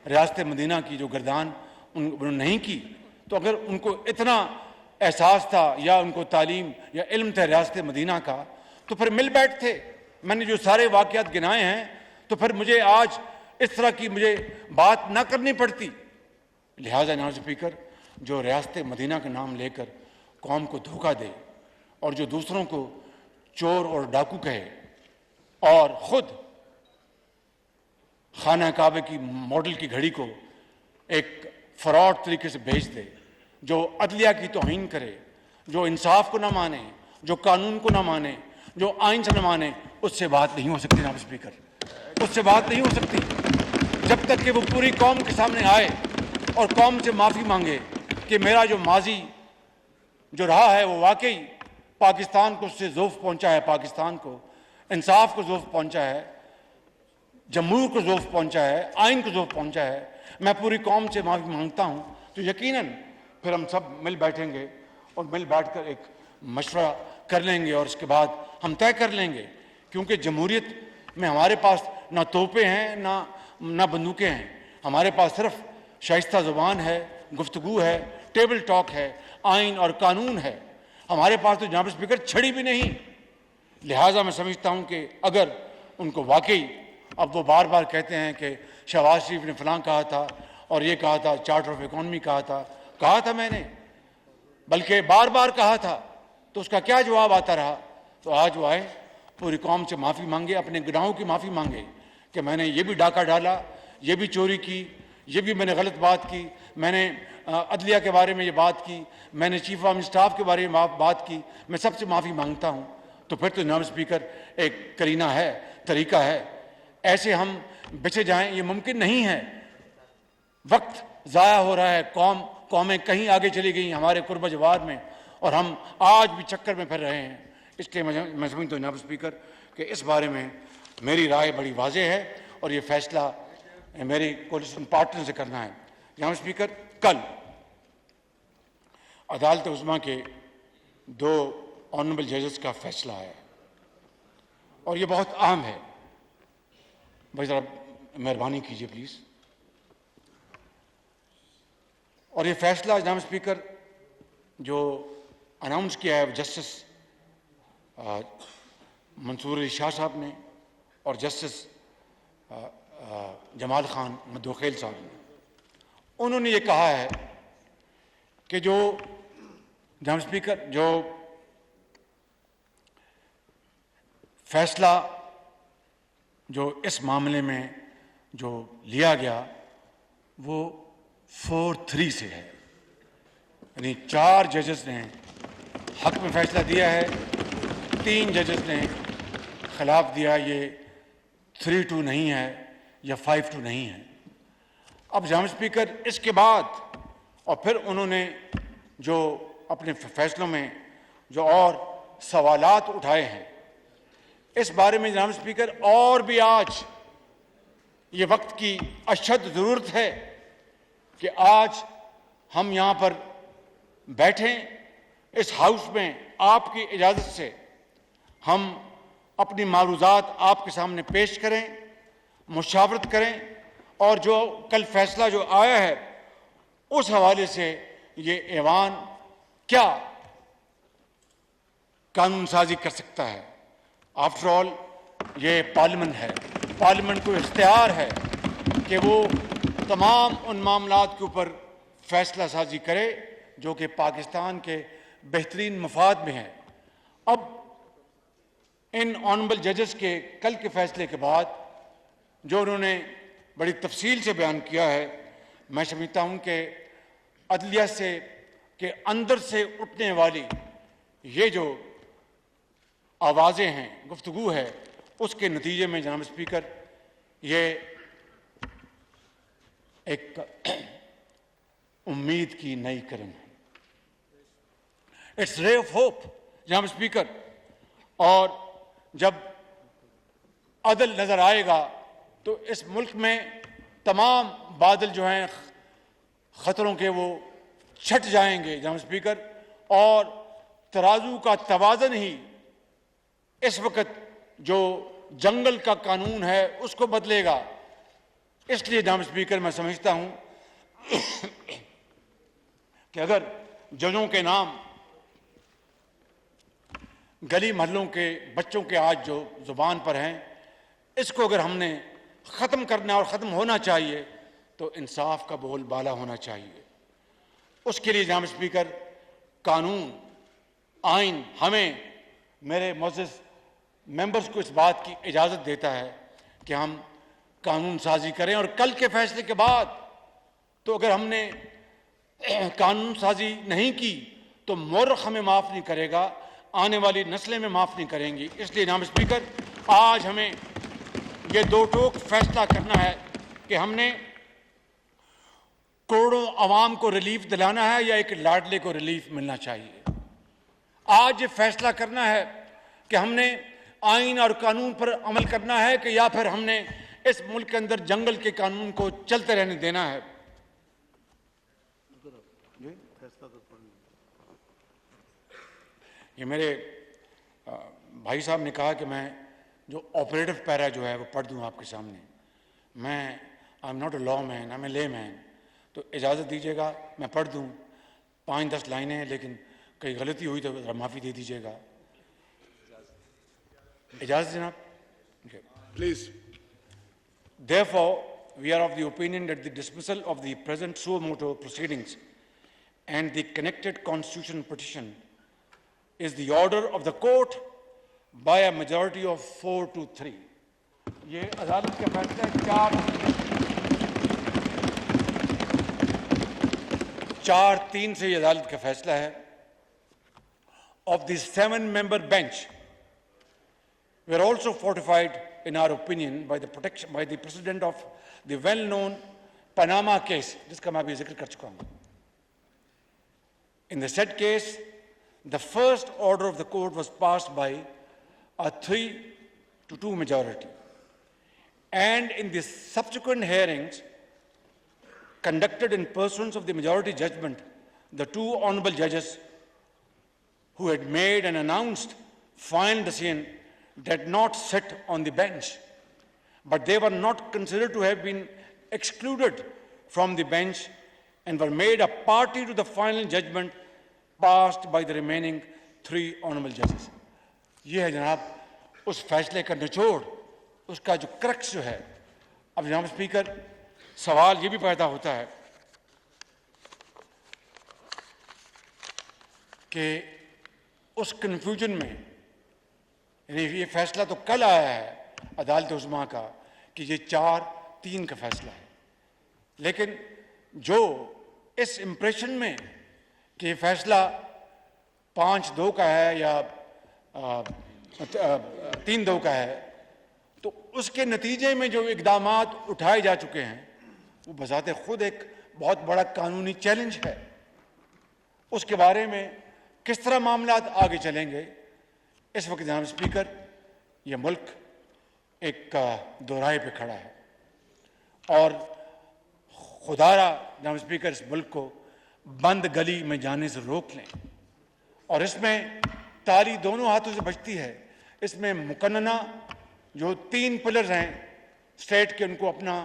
रियासत मदीना की जो गर्दान उन्होंने नहीं की। तो अगर उनको इतना एहसास था या उनको तालीम या इल्म था रियासत मदीना का, तो फिर मिल बैठते। मैंने जो सारे वाक़यात गिनाए हैं, तो फिर मुझे आज इस तरह की मुझे बात ना करनी पड़ती। लिहाजा जनाब स्पीकर, जो रियासत मदीना का नाम लेकर कौम को धोखा दे और जो दूसरों को चोर और डाकू कहे और ख़ुद खाना काबे की मॉडल की घड़ी को एक फ्रॉड तरीके से बेच दे, जो अदलिया की तौहीन करे, जो इंसाफ को ना माने, जो कानून को ना माने, जो आइन से ना माने, उससे बात नहीं हो सकती जनाब स्पीकर, उससे बात नहीं हो सकती जब तक कि वो पूरी कौम के सामने आए और कौम से माफ़ी मांगे कि मेरा जो माजी जो रहा है वो वाकई पाकिस्तान को उससे ज़ोफ़ पहुंचा है, पाकिस्तान को इंसाफ को ज़ोफ़ पहुंचा है, जमहूर को ज़ोफ़ पहुंचा है, आइन को ज़ोफ़ पहुंचा है। मैं पूरी कौम से माफ़ी मांगता हूं। तो यकीनन फिर हम सब मिल बैठेंगे और मिल बैठकर एक मशवरा कर लेंगे और उसके बाद हम तय कर लेंगे, क्योंकि जमहूरियत में हमारे पास ना तोपें हैं ना बंदूकें हैं, हमारे पास सिर्फ शाइस्ता ज़ुबान है, गुफ्तगू है, टेबल टॉक है, आइन और कानून है। हमारे पास तो जनाब स्पीकर छड़ी भी नहीं। लिहाजा मैं समझता हूं कि अगर उनको वाकई, अब वो बार बार कहते हैं कि शहबाज शरीफ ने फलां कहा था और ये कहा था, चार्टर ऑफ इकॉनमी कहा था मैंने, बल्कि बार बार कहा था, तो उसका क्या जवाब आता रहा? तो आज वो आए, पूरी कौम से माफ़ी मांगे, अपने गुनाहों की माफ़ी मांगे कि मैंने ये भी डाका डाला, ये भी चोरी की, ये भी मैंने गलत बात की, मैंने अदलिया के बारे में ये बात की, मैंने चीफ ऑफ स्टाफ के बारे में बात की, मैं सबसे माफ़ी मांगता हूँ। तो फिर तो जनाब स्पीकर एक करीना है, तरीका है। ऐसे हम बिछे जाएं ये मुमकिन नहीं है। वक्त ज़ाया हो रहा है, कौमें कहीं आगे चली गई हमारे कुर्ब जवार में और हम आज भी चक्कर में फिर रहे हैं। इसलिए मैं समझता हूँ जनाब स्पीकर कि इस बारे में मेरी राय बड़ी वाज़ेह है और ये फैसला मेरे कोलिशन पार्टनर से करना है। जनाब स्पीकर, कल अदालत उज़्मा के 2 ऑनरेबल जजेस का फैसला है और ये बहुत अहम है। भाई ज़रा मेहरबानी कीजिए प्लीज़। और ये फैसला जनाब स्पीकर जो अनाउंस किया है जस्टिस मंसूर अली शाह साहब ने और जस्टिस जमाल खान मद्दोखेल साहब ने, उन्होंने ये कहा है कि जो जनाब स्पीकर जो फैसला जो इस मामले में जो लिया गया वो 4-3 से है, यानी 4 जजेस ने हक में फैसला दिया है, 3 जजेस ने खिलाफ दिया। ये 3-2 नहीं है या 5-2 नहीं है। अब जनाब स्पीकर इसके बाद और फिर उन्होंने जो अपने फैसलों में जो और सवालात उठाए हैं। इस बारे में जनाब स्पीकर और भी आज ये वक्त की अशद ज़रूरत है कि आज हम यहाँ पर बैठें, इस हाउस में आपकी इजाज़त से हम अपनी मारूज़ात आपके सामने पेश करें, मुशावरत करें और जो कल फैसला जो आया है उस हवाले से ये ऐवान क्या कानून साजी कर सकता है। आफ्टर ऑल ये पार्लियामेंट है, पार्लियामेंट को इख्तियार है कि वो तमाम उन मामलात के ऊपर फैसला साजी करे जो कि पाकिस्तान के बेहतरीन मफाद में है। अब इन ऑनरेबल जजेस के कल के फैसले के बाद जो उन्होंने बड़ी तफसील से बयान किया है, मैं समझता हूँ कि अदलिया से के अंदर से उठने वाली ये जो आवाज़ें हैं, गुफ्तगू है, उसके नतीजे में जनाब स्पीकर ये एक उम्मीद की नई किरण है। इट्स रे ऑफ होप जनाब स्पीकर। और जब अदल नजर आएगा तो इस मुल्क में तमाम बादल जो हैं खतरों के वो छट जाएंगे जनाब स्पीकर, और तराजू का तवाज़न ही इस वक्त जो जंगल का कानून है उसको बदलेगा। इसलिए जनाब स्पीकर मैं समझता हूं कि अगर जजों के नाम गली महलों के बच्चों के आज जो जुबान पर हैं, इसको अगर हमने ख़त्म करना और ख़त्म होना चाहिए तो इंसाफ का बोलबाला होना चाहिए। उसके लिए जनाब स्पीकर कानून, आइन हमें, मेरे मोअज़्ज़ज़ मेंबर्स को इस बात की इजाज़त देता है कि हम कानून साजी करें। और कल के फैसले के बाद तो अगर हमने कानून साजी नहीं की तो मुर्ख हमें माफ़ नहीं करेगा, आने वाली नस्लें में माफ़ नहीं करेंगी। इसलिए जनाब स्पीकर आज हमें ये दो टोक फैसला करना है कि हमने करोड़ों आवाम को रिलीफ दिलाना है या एक लाडले को रिलीफ मिलना चाहिए। आज ये फैसला करना है कि हमने आइन और कानून पर अमल करना है कि या फिर हमने इस मुल्क के अंदर जंगल के कानून को चलते रहने देना है। ये मेरे भाई साहब ने कहा कि मैं जो ऑपरेटिव पैरा जो है वो पढ़ दूं आपके सामने। मैं I am not a lawman, I am a layman, तो इजाज़त दीजिएगा मैं पढ़ दूं। 5-10 लाइनें हैं, लेकिन कहीं गलती हुई तो ज़रा माफ़ी दे दीजिएगा। इजाज़त जनाब, Please. Therefore, we are of the opinion that the dismissal of the present suo motu proceedings and the connected constitution petition is the order of the court by a majority of 4-3. ये अदालत का फैसला 4-3 से ये अदालत का फैसला है। Of the 7-member bench, we are also fortified in our opinion by the protection by the precedent of the well-known Panama case, जिसका मैं अभी जिक्र कर चुका हूँ। In the said case, the first order of the court was passed by a 3-2 majority, and in the subsequent hearings conducted in pursuance of the majority judgment, the two honorable judges who had made and announced final decision did not sit on the bench, but they were not considered to have been excluded from the bench and were made a party to the final judgment passed by the remaining 3 honorable judges. ये है जनाब उस फैसले का निचोड़, उसका जो crux जो है। अब जनाब स्पीकर सवाल ये भी पैदा होता है कि उस कन्फ्यूजन में, यानी ये फैसला तो कल आया है अदालत उज़्मा का कि ये 4-3 का फैसला है, लेकिन जो इस इम्प्रेशन में कि फैसला 5-2 का है या 3-2 का है, तो उसके नतीजे में जो इक़दामात उठाए जा चुके हैं वो बज़ाते खुद एक बहुत बड़ा कानूनी चैलेंज है। उसके बारे में किस तरह मामलात आगे चलेंगे इस वक्त जनाब स्पीकर ये मुल्क एक दोराहे पे खड़ा है और खुदारा जनाब स्पीकर इस मुल्क को बंद गली में जाने से रोक लें और इसमें ताली दोनों हाथों से बजती है। इसमें मुकन्ना जो 3 पिलर्स हैं स्टेट के, उनको अपना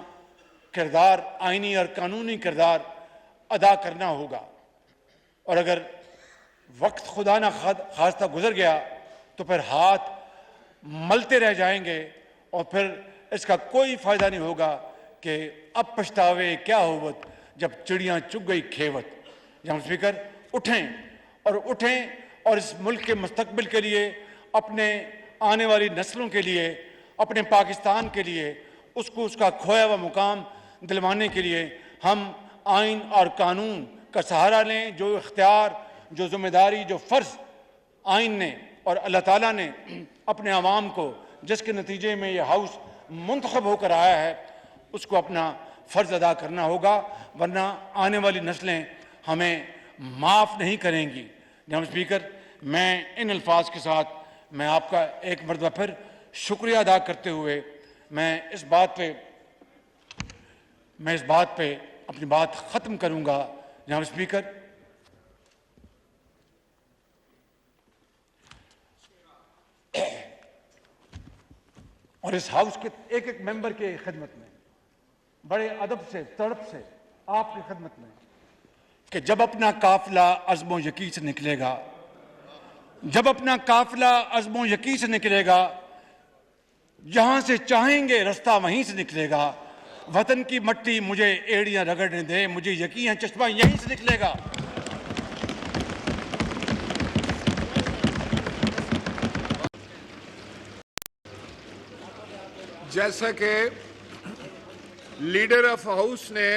किरदार, आईनी और कानूनी किरदार अदा करना होगा और अगर वक्त खुदा ना खास्ता गुजर गया तो फिर हाथ मलते रह जाएंगे और फिर इसका कोई फायदा नहीं होगा कि अब पछतावे क्या होवत जब चिड़ियां चुग गई खेवत। जनाब स्पीकर, उठें और इस मुल्क के मुस्तकबिल के लिए, अपने आने वाली नस्लों के लिए, अपने पाकिस्तान के लिए उसको उसका खोया हुआ मुकाम दिलवाने के लिए हम आइन और कानून का सहारा लें। जो इख्तियार, जो जिम्मेदारी, जो फ़र्ज़ आइन ने और अल्लाह ताला ने अपने अवाम को, जिसके नतीजे में ये हाउस मुंतखब होकर आया है, उसको अपना फ़र्ज़ अदा करना होगा, वरना आने वाली नस्लें हमें माफ़ नहीं करेंगी। जनाब स्पीकर, मैं इन अल्फाज के साथ मैं आपका एक मरतबा फिर शुक्रिया अदा करते हुए मैं इस बात पे अपनी बात ख़त्म करूँगा। जनाब स्पीकर, और इस हाउस के एक एक मेंबर के खिदमत में बड़े अदब से, तड़प से आपकी खिदमत में कि जब अपना काफिला अज़्म यकीन से निकलेगा, जब अपना काफिला अज़्म यकीन से निकलेगा, जहां से चाहेंगे रास्ता वहीं से निकलेगा। वतन की मट्टी मुझे एड़ियां रगड़ने दे, मुझे यकीन है चश्मा यहीं से निकलेगा। जैसा कि लीडर ऑफ हाउस ने